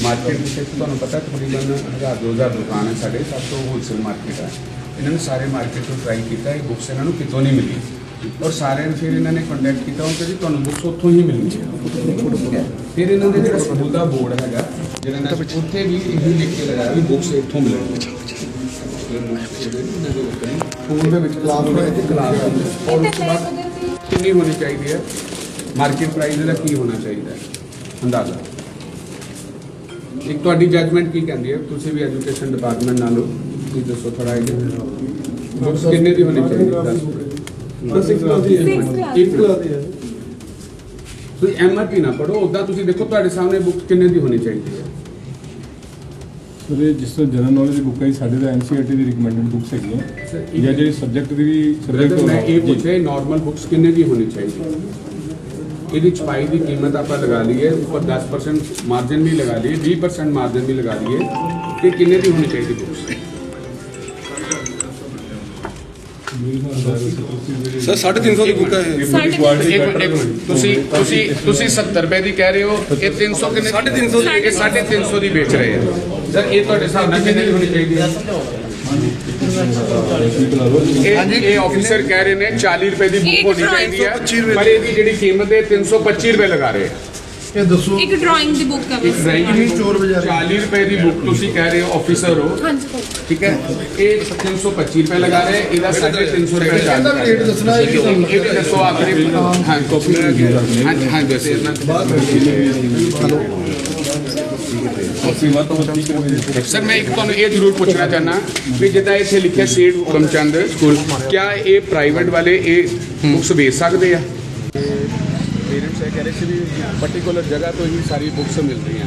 ਮਾਰਕੀਟ ਵਿੱਚ ਤੁਹਾਨੂੰ ਪਤਾ ਤਕਰੀਬਨ 1000-2000 ਦੁਕਾਨ ਹੈ ਸਾਡੇ ਸਭ ਤੋਂ ਹੋਲਸੇਲ ਮਾਰਕੀਟ ਹੈ ਇਹਨਾਂ ਨੇ ਸਾਰੇ ਮਾਰਕੀਟ ਤੋਂ ਟਰਾਈ ਕੀਤਾ ਇਹ ਬੁੱਕਸ ਇਹਨਾਂ ਨੂੰ ਕਿਤੋਂ ਨਹੀਂ ਮਿਲੀ ਔਰ ਸਾਰਿਆਂ ਨੇ ਫਿਰ ਇਹਨਾਂ ਨੇ ਕੰਟੈਕਟ ਕੀਤਾ ਉਹ ਕਹਿੰਦੇ ਤੁਹਾਨੂੰ ਬੁੱਕਸ ਉੱਥੋਂ ਹੀ ਮਿਲਣਗੀਆਂ ਫਿਰ ਇਹਨਾਂ ਦੇ ਜਿਹੜਾ ਸਕੂਲ ਦਾ ਬੋਰਡ ਹੈਗਾ ਜਿਹੜਾ ਨਾ ਉੱਥੇ ਵੀ ਇਹ ਲਿਖ ਕੇ ਲਗਾਇਆ ਵੀ ਬੁੱਕਸ ਇੱਥੋਂ ਮਿਲਣਗੀਆਂ ਸਕੂਲ ਦੇ ਵਿੱਚ ਕਲਾਸ ਹੋਏ ਤੇ ਕਲਾਸ ਔਰ ਉਸ ਤੋਂ ਬਾਅਦ ਕਿੰਨੀ ਹੋਣੀ ਚਾਹੀਦੀ ਹੈ ਮਾਰਕੀਟ ਪ੍ਰਾਈਸ ਦਾ ਕੀ ਹੋਣਾ ਚਾਹੀਦਾ ਹੈ ਅੰਦਾਜ਼ਾ ਇੱਕ ਤੁਹਾਡੀ ਜੱਜਮੈਂਟ ਕੀ ਕਹਿੰਦੀ ਹੈ ਤੁਸੀਂ ਵੀ ਐਜੂਕੇਸ਼ਨ ਡਿਪਾਰਟਮੈਂਟ ਨਾਲ ਹੋ ਤੁਸੀਂ ਦੱਸੋ ਥੋੜਾ ਆਈਡੀਆ ਬੁੱਕਸ ਕਿੰਨੇ ਦੀ ਹੋਣੀ ਚਾਹੀਦੀ ਹੈ 6 ਕਲਾਸ ਦੀ ਹੈ 1 ਕਲਾਸ ਦੀ ਹੈ ਤੁਸੀਂ ਐਮਆਰਪੀ ਨਾ ਪੜੋ ਉਦਾਂ ਤੁਸੀਂ ਦੇਖੋ ਤੁਹਾਡੇ ਸਾਹਮਣੇ ਬੁੱਕ ਕਿੰਨੇ ਦੀ ਹੋਣੀ ਚਾਹੀਦੀ ਹੈ ਸਰ ਜਿਸ ਤਰ੍ਹਾਂ ਜਨਰਲ ਨੌਲੇਜ ਦੀ ਬੁੱਕ ਹੈ ਸਾਡੇ ਦਾ ਐਨਸੀਈਆਰਟੀ ਦੀ ਰਿਕਮੈਂਡਡ ਬੁੱਕਸ ਹੈਗੀਆਂ ਜਾਂ ਜਿਹੜੀ ਸਬਜੈਕਟ ਦੀ ਵੀ ਸਬਜੈਕਟ ਮੈਂ ਇਹ ਪੁੱਛੇ ਨਾਰਮਲ ਬੁੱਕਸ ਕਿੰਨੇ ਦੀ ਹੋਣੀ ਚਾਹੀਦੀ ਇਹਦੀ ਛਪਾਈ ਦੀ ਕੀਮਤ ਆਪਾਂ ਲਗਾ ਲਈਏ ਉੱਪਰ 10% ਮਾਰਜਨ ਵੀ ਲਗਾ ਲਈਏ 20% ਮਾਰਜਨ ਵੀ ਲਗਾ ਲਈਏ ਕਿ ਕਿੰਨੇ ਦੀ ਹੋਣੀ ਚਾਹੀਦੀ ਬੁੱਕਸ ਸਰ 350 ਦੀ ਬੁੱਕ ਹੈ ਤੁਸੀਂ 70 ਰੁਪਏ ਦੀ ਕਹਿ ਰਹੇ ਹੋ, ਇਹ 300 ਕਿੰਨੇ 350 ਇਹ 350 ਦੀ ਵੇਚ ਰਹੇ ਆ ਸਰ। ਇਹ ਤੁਹਾਡੇ ਹਿਸਾਬ ਨਾਲ ਕਿੰਨੇ ਦੀ ਹੋਣੀ ਚਾਹੀਦੀ ਹੈ? ਇਹ ਆਫੀਸਰ ਕਹਿ ਰਹੇ ਨੇ 40 ਰੁਪਏ ਦੀ ਬੁੱਕ ਹੋਣੀ ਚਾਹੀਦੀ ਹੈ, ਪਰ ਇਹਦੀ ਜਿਹੜੀ ਕੀਮਤ ਹੈ 325 ਰੁਪਏ ਲਗਾ ਰਹੇ ਆ। ਇਹ ਦੱਸੋ ਇੱਕ ਡਰਾਇੰਗ ਦੀ ਬੁੱਕ ਹੈ ਬਸ। 40 ਰੁਪਏ ਦੀ ਬੁੱਕ ਤੁਸੀਂ ਕਹਿ ਰਹੇ ਹੋ ਆਫੀਸਰ ਹੋ, ਠੀਕ ਹੈ। ਇਹ 325 ਰੁਪਏ ਲਗਾ ਰਹੇ, ਇਹਦਾ 350 ਰੁਪਏ ਇਹਦਾ ਵੀ ਰੇਟ ਦੱਸਣਾ ਹੈ ਕਿ ਤੁਹਾਨੂੰ ਇਹ ਵੀ ਦੱਸੋ ਆਖਰੀ ਹਾਂ ਕਾਪੀ ਹਾਂ ਦੱਸੇ ਸਰ। ਮੈਂ ਇੱਕ ਤੁਹਾਨੂੰ ਇਹ ਜ਼ਰੂਰ ਪੁੱਛਣਾ ਚਾਹਨਾ ਵੀ ਜਿੱਦਾਂ ਇੱਥੇ ਲਿਖਿਆ ਸੇਠ ਹੁਕਮ ਚੰਦ ਸਕੂਲ, ਕਿਆ ਇਹ ਪ੍ਰਾਈਵੇਟ ਵਾਲੇ ਇਹ ਬੁੱਕਸ ਵੇਚ ਸਕਦੇ ਆ? ਪੇਰੈਂਟਸ ਇਹ ਕਹਿ ਰਹੇ ਸੀ ਵੀ ਪਾਰਟਿਕੂਲਰ ਜਗ੍ਹਾ ਤੋਂ ਹੀ ਸਾਰੀ ਬੁੱਕਸ ਮਿਲ ਰਹੀਆਂ।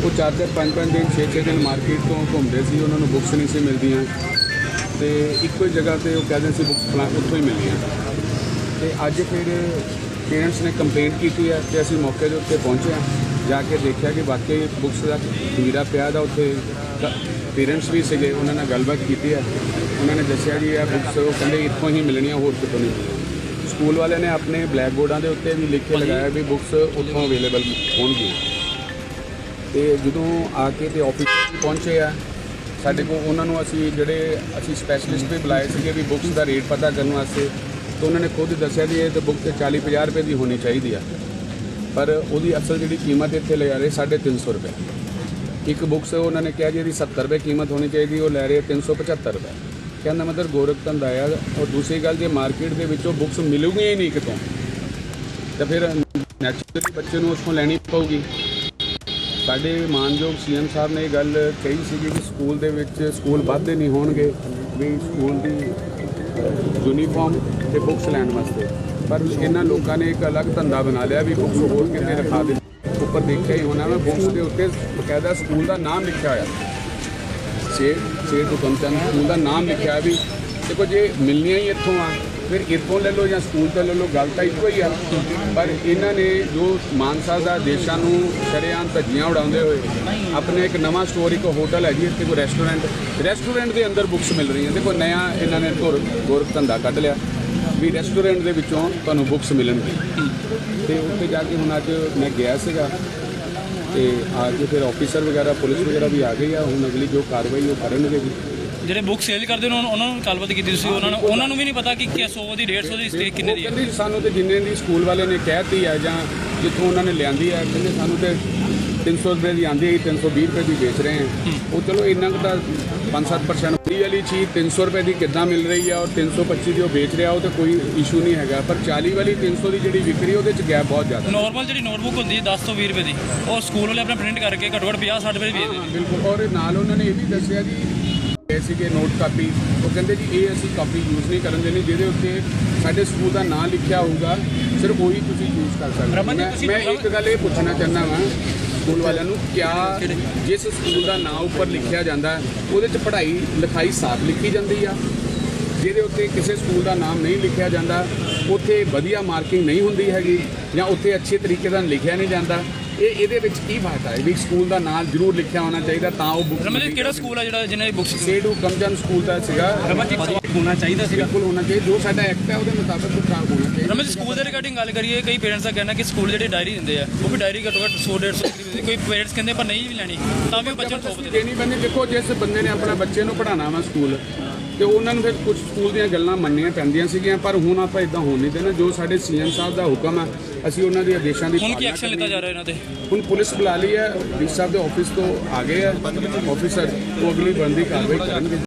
ਉਹ 4-4 5-5 ਦਿਨ 6-6 ਦਿਨ ਮਾਰਕੀਟ ਤੋਂ ਘੁੰਮਦੇ ਸੀ, ਉਹਨਾਂ ਨੂੰ ਬੁੱਕਸ ਨਹੀਂ ਸੀ ਮਿਲਦੀਆਂ ਤੇ ਇੱਕੋ ਹੀ ਜਗ੍ਹਾ ਤੇ ਉਹ ਕਹਿੰਦੇ ਸੀ ਬੁੱਕਸ ਉੱਥੋਂ ਹੀ ਮਿਲਦੀਆਂ। ਤੇ ਅੱਜ ਫਿਰ ਪੇਰੈਂਟਸ ਨੇ ਕੰਪਲੇਂਟ ਕੀਤੀ ਹੈ ਤੇ ਅਸੀਂ ਮੌਕੇ ਦੇ ਉੱਤੇ ਪਹੁੰਚੇ ਹਾਂ, ਜਾ ਕੇ ਦੇਖਿਆ ਕਿ ਵਾਕਈ ਬੁੱਕਸ ਦਾ ਖਮੀਰਾ ਪਿਆ ਦਾ ਉੱਥੇ। ਪੇਰੈਂਟਸ ਵੀ ਸੀਗੇ, ਉਹਨਾਂ ਨਾਲ ਗੱਲਬਾਤ ਕੀਤੀ ਹੈ, ਉਹਨਾਂ ਨੇ ਦੱਸਿਆ ਜੀ ਇਹ ਬੁੱਕਸ ਉਹ ਕਹਿੰਦੇ ਇੱਥੋਂ ਹੀ ਮਿਲਣੀਆਂ, ਹੋਰ ਕਿਤੋਂ ਨਹੀਂ ਮਿਲਣੀਆਂ। ਸਕੂਲ ਵਾਲਿਆਂ ਨੇ ਆਪਣੇ ਬਲੈਕ ਬੋਰਡਾਂ ਦੇ ਉੱਤੇ ਵੀ ਲਿਖ ਕੇ ਲਗਾਇਆ ਵੀ ਬੁੱਕਸ ਉੱਥੋਂ ਅਵੇਲੇਬਲ ਹੋਣਗੀਆਂ। ਤੇ ਜਦੋਂ ਆ ਕੇ ਤੇ ਆਫਿਸ ਪਹੁੰਚੇ ਆ ਸਾਡੇ ਕੋਲ, ਉਹਨਾਂ ਨੂੰ ਅਸੀਂ ਸਪੈਸ਼ਲਿਸਟ ਵੀ ਬੁਲਾਏ ਸੀਗੇ ਵੀ ਬੁੱਕਸ ਦਾ ਰੇਟ ਪਤਾ ਕਰਨ ਵਾਸਤੇ। ਤਾਂ ਉਹਨਾਂ ਨੇ ਖੁਦ ਦੱਸਿਆ ਜੀ ਇਹ ਤਾਂ ਬੁੱਕ 40-50 ਰੁਪਏ ਦੀ ਹੋਣੀ ਚਾਹੀਦੀ ਆ, ਪਰ ਉਹਦੀ ਅਸਲ ਜਿਹੜੀ ਕੀਮਤ ਇੱਥੇ ਲੈ ਰਹੇ 350 ਰੁਪਏ। ਇੱਕ ਬੁੱਕਸ ਉਹਨਾਂ ਨੇ ਕਿਹਾ ਜੀ ਇਹਦੀ 70 ਰੁਪਏ ਕੀਮਤ ਹੋਣੀ ਚਾਹੀਦੀ, ਉਹ ਲੈ ਰਹੇ 375 ਰੁਪਏ। ਕਹਿੰਦਾ ਮਤਲਬ ਗੋਰਖ ਧੰਦਾ ਆ। ਔਰ ਦੂਸਰੀ ਗੱਲ, ਜੇ ਮਾਰਕੀਟ ਦੇ ਵਿੱਚੋਂ ਬੁੱਕਸ ਮਿਲੂਗੀਆਂ ਹੀ ਨਹੀਂ ਕਿਤੋਂ, ਤਾਂ ਫਿਰ ਨੈਚੁਰਲੀ ਬੱਚੇ ਨੂੰ ਉੱਥੋਂ ਲੈਣੀ ਪਊਗੀ। ਸਾਡੇ ਮਾਨਯੋਗ ਸੀਐਮ ਸਾਹਿਬ ਨੇ ਇਹ ਗੱਲ ਕਹੀ ਸੀਗੀ ਕਿ ਸਕੂਲ ਦੇ ਵਿੱਚ ਸਕੂਲ ਵੱਧਦੇ ਨਹੀਂ ਹੋਣਗੇ ਵੀ ਸਕੂਲ ਦੀ ਯੂਨੀਫਾਰਮ ਤੇ ਬੁੱਕਸ ਲੈਣ ਵਾਸਤੇ, ਪਰ ਇਹਨਾਂ ਲੋਕਾਂ ਨੇ ਇੱਕ ਅਲੱਗ ਧੰਦਾ ਬਣਾ ਲਿਆ ਵੀ ਬੁੱਕਸ ਹੋਰ ਕਿਤੇ ਰਖਾ ਦੇ। ਉੱਪਰ ਦੇਖਿਆ ਹੀ ਹੋਣਾ ਮੈਂ ਬੁੱਕਸ ਦੇ ਉੱਤੇ ਬਕਾਇਦਾ ਸਕੂਲ ਦਾ ਨਾਮ ਲਿਖਿਆ ਹੋਇਆ, ਸੇਠ ਹੁਕਮ ਚੰਦ ਸਕੂਲ ਦਾ ਨਾਮ ਲਿਖਿਆ ਵੀ। ਦੇਖੋ ਜੇ ਮਿਲਣੀਆਂ ਹੀ ਇੱਥੋਂ ਆ, ਫਿਰ ਇੱਥੋਂ ਲੈ ਲਓ ਜਾਂ ਸਕੂਲ ਤੋਂ ਲੈ ਲਓ, ਗੱਲ ਤਾਂ ਇੱਕੋ ਹੀ ਆ। ਪਰ ਇਹਨਾਂ ਨੇ ਜੋ ਮਾਨਸਾ ਦਾ ਦੇਸ਼ਾਂ ਨੂੰ ਸ਼ਰੇਆਮ ਧੱਜੀਆਂ ਉਡਾਉਂਦੇ ਹੋਏ ਆਪਣੇ ਇੱਕ ਨਵਾਂ ਸਟੋਰ, ਇੱਕ ਹੋਟਲ ਹੈ ਜੀ ਇੱਥੇ, ਕੋਈ ਰੈਸਟੋਰੈਂਟ ਦੇ ਅੰਦਰ ਬੁੱਕਸ ਮਿਲ ਰਹੀਆਂ। ਦੇਖੋ ਨया ਇਹਨਾਂ ਨੇ ਗੋਰਖ ਧੰਦਾ ਕੱਢ ਲਿਆ ਵੀ ਰੈਸਟੋਰੈਂਟ ਦੇ ਵਿੱਚੋਂ ਤੁਹਾਨੂੰ ਬੁੱਕਸ ਮਿਲਣਗੇ। ਤੇ ਉੱਥੇ ਜਾ ਕੇ ਹੁਣ ਅੱਜ ਮੈਂ ਗਿਆ ਸੀਗਾ ਤੇ ਆ ਕੇ ਫਿਰ ਆਫੀਸਰ ਵਗੈਰਾ ਪੁਲਿਸ ਵਗੈਰਾ ਵੀ ਆ ਗਈ ਆ। ਹੁਣ ਅਗਲੀ ਜੋ ਕਾਰਵਾਈ ਉਹ ਕਰਨਗੇ ਜੀ। ਜਿਹੜੇ ਬੁੱਕ ਸੇਲ ਕਰਦੇ ਨੇ ਉਹਨਾਂ ਨੂੰ ਗੱਲਬਾਤ ਕੀਤੀ ਤੁਸੀਂ? ਉਹਨਾਂ ਨੂੰ ਵੀ ਨਹੀਂ ਪਤਾ ਕਿ 100 ਦੀ 150 ਦੀ ਸਟੇਕ ਕਿੰਨੇ ਦੀ ਹੈ? ਕਹਿੰਦੇ ਸਾਨੂੰ ਤੇ ਜਿੰਨੇ ਦੀ ਸਕੂਲ ਵਾਲੇ ਨੇ ਕਹਿਤੀ ਆ ਜਾਂ ਜਿੱਥੋਂ ਉਹਨਾਂ ਨੇ ਲਿਆਂਦੀ ਆ, ਕਹਿੰਦੇ ਸਾਨੂੰ ਤੇ 300 ਰੁਪਏ ਦੀ ਆਂਦੀ ਹੈ, 320 ਰੁਪਏ ਦੀ ਵੇਚ ਰਹੇ ਆ। ਉਹ ਚਲੋ ਇੰਨਾ ਕੁ ਤਾਂ 5-7% ਵਾਲੀ ਚੀਜ਼ 300 ਰੁਪਏ ਦੀ ਕਿੱਦਾਂ ਮਿਲ ਰਹੀ ਆ ਔਰ 325 ਦੀ ਉਹ ਵੇਚ ਰਿਹਾ, ਉਹ ਤਾਂ ਕੋਈ ਇਸ਼ੂ ਨਹੀਂ ਹੈਗਾ। ਪਰ 40 ਵਾਲੀ 300 ਦੀ ਜਿਹੜੀ ਵਿਕਰੀ ਉਹਦੇ 'ਚ ਗੈਪ ਬਹੁਤ ਜ਼ਿਆਦਾ। ਨੋਰਮਲ ਜਿਹੜੀ ਨੋਟਬੁੱਕ ਹੁੰਦੀ ਹੈ 10 ਤੋਂ 20 ਰੁਪਏ ਦੀ, ਉਹ ਸਕੂਲ ਵਾਲੇ ਆਪਣਾ ਪ੍ਰਿੰਟ ਕਰਕੇ ਘੱਟੋ ਘੱਟ 50-60 ਰੁਪਏ ਦੀ ਵੇਚਦੇ ਨੇ। ਬਿਲਕੁਲ। ਔਰ ਨਾਲ ਉਹਨਾਂ ਨੇ ਇਹ ਵੀ ਦੱਸਿਆ ਜੀ ਸੀਗੇ ਨੋਟ ਕਾਪੀ, ਉਹ ਕਹਿੰਦੇ ਜੀ ਇਹ ਅਸੀਂ ਕਾਪੀ ਯੂਜ਼ ਨਹੀਂ ਕਰਨ ਦੇਣੀ, ਜਿਹਦੇ ਉੱਤੇ ਸਾਡੇ ਸਕੂਲ ਦਾ ਨਾਂ ਲਿਖਿਆ ਹੋਊਗਾ ਸਿਰਫ ਉਹੀ ਤੁਸੀਂ ਯੂਜ਼ ਕਰ ਸਕਦੇ। ਮੈਂ ਇੱਕ ਗੱਲ ਇਹ ਪੁੱਛਣਾ ਚਾਹੁੰਦਾ ਵਾਂ ਸਕੂਲ ਵਾਲਿਆਂ ਨੂੰ, ਕਿਆ ਜਿਸ ਸਕੂਲ ਦਾ ਨਾਂ ਉੱਪਰ ਲਿਖਿਆ ਜਾਂਦਾ ਉਹਦੇ 'ਚ ਪੜ੍ਹਾਈ ਲਿਖਾਈ ਸਾਫ਼ ਲਿਖੀ ਜਾਂਦੀ ਆ? ਜਿਹਦੇ ਉੱਤੇ ਕਿਸੇ ਸਕੂਲ ਦਾ ਨਾਮ ਨਹੀਂ ਲਿਖਿਆ ਜਾਂਦਾ ਉੱਥੇ ਵਧੀਆ ਮਾਰਕਿੰਗ ਨਹੀਂ ਹੁੰਦੀ ਹੈਗੀ, ਜਾਂ ਉੱਥੇ ਅੱਛੇ ਤਰੀਕੇ ਨਾਲ ਲਿਖਿਆ ਨਹੀਂ ਜਾਂਦਾ? ਇਹਦੇ ਵਿੱਚ ਕੀ ਫਾਇਦਾ ਹੈ ਵੀ ਸਕੂਲ ਦਾ ਨਾਮ ਜ਼ਰੂਰ ਲਿਖਿਆ ਹੋਣਾ ਚਾਹੀਦਾ ਤਾਂ ਉਹ ਬੁੱਕ? ਕਿਹੜਾ ਸਕੂਲ ਹੈ ਜਿਹੜਾ ਜਿਹਨਾਂ ਦੀ ਬੁੱਕਸ? ਸੇਠ ਹੁਕਮ ਚੰਦ ਸਕੂਲ ਦਾ ਸੀਗਾ। ਹੋਣਾ ਚਾਹੀਦਾ ਸੀ, ਬਿਲਕੁਲ ਹੋਣਾ ਚਾਹੀਦਾ। ਜੋ ਸਾਡਾ ਐਕਟ ਹੈ ਉਹਦੇ ਮੁਤਾਬਕ ਹੋਣਾ ਚਾਹੀਦਾ। ਰਮਨ ਸਕੂਲ ਦੇ ਰਿਗਾਰਡਿੰਗ ਗੱਲ ਕਰੀਏ, ਕਈ ਪੇਰੈਂਟਸ ਦਾ ਕਹਿਣਾ ਕਿ ਸਕੂਲ ਜਿਹੜੀ ਡਾਇਰੀ ਦਿੰਦੇ ਆ ਉਹ ਵੀ ਡਾਇਰੀ ਘੱਟੋ ਘੱਟ 100-150 ਦੀ, ਕੋਈ ਪੇਰੈਂਟਸ ਕਹਿੰਦੇ ਪਰ ਨਹੀਂ ਵੀ ਲੈਣੀ ਤਾਂ ਵੀ ਬੱਚੇ ਨੂੰ ਥੋਪਦੇ ਦੇਣੀ ਪੈਂਦੀ। ਦੇਖੋ ਜਿਸ ਬੰਦੇ ਨੇ ਆਪਣਾ ਬੱਚੇ ਨੂੰ ਪੜ੍ਹਾਉਣਾ ਵਾ ਸਕੂਲ, ਤੇ ਉਹਨਾਂ ਨੂੰ ਫਿਰ ਕੁਝ ਸਕੂਲ ਦੀਆਂ ਗੱਲਾਂ ਮੰਨਣੀਆਂ ਪੈਂਦੀਆਂ ਸੀਗੀਆਂ, ਪਰ ਹੁਣ ਆਪਾਂ ਇਦਾਂ ਹੋਣ ਨਹੀਂ ਦੇਣਾ। ਜੋ ਸਾਡੇ ਸੀਐਮ ਸਾਹਿਬ ਦਾ ਹੁਕਮ ਹੈ ਅਸੀਂ ਉਹਨਾਂ ਦੇ ਆਦੇਸ਼ਾਂ ਦੀ ਹੁਣ ਕੀ ਐਕਸ਼ਨ ਲਿੱਤਾ ਜਾ ਰਿਹਾ ਇਹਨਾਂ ਤੇ? ਹੁਣ ਪੁਲਿਸ ਬੁਲਾ ਲਈ ਹੈ, ਡੀ ਸਾਹਿਬ ਦੇ ਆਫਿਸ ਤੋਂ ਆ ਗਏ ਆ ਆਫੀਸਰ, ਉਹ ਅਗਲੀ ਬਣਦੀ ਕਾਰਵਾਈ ਕਰਨਗੇ।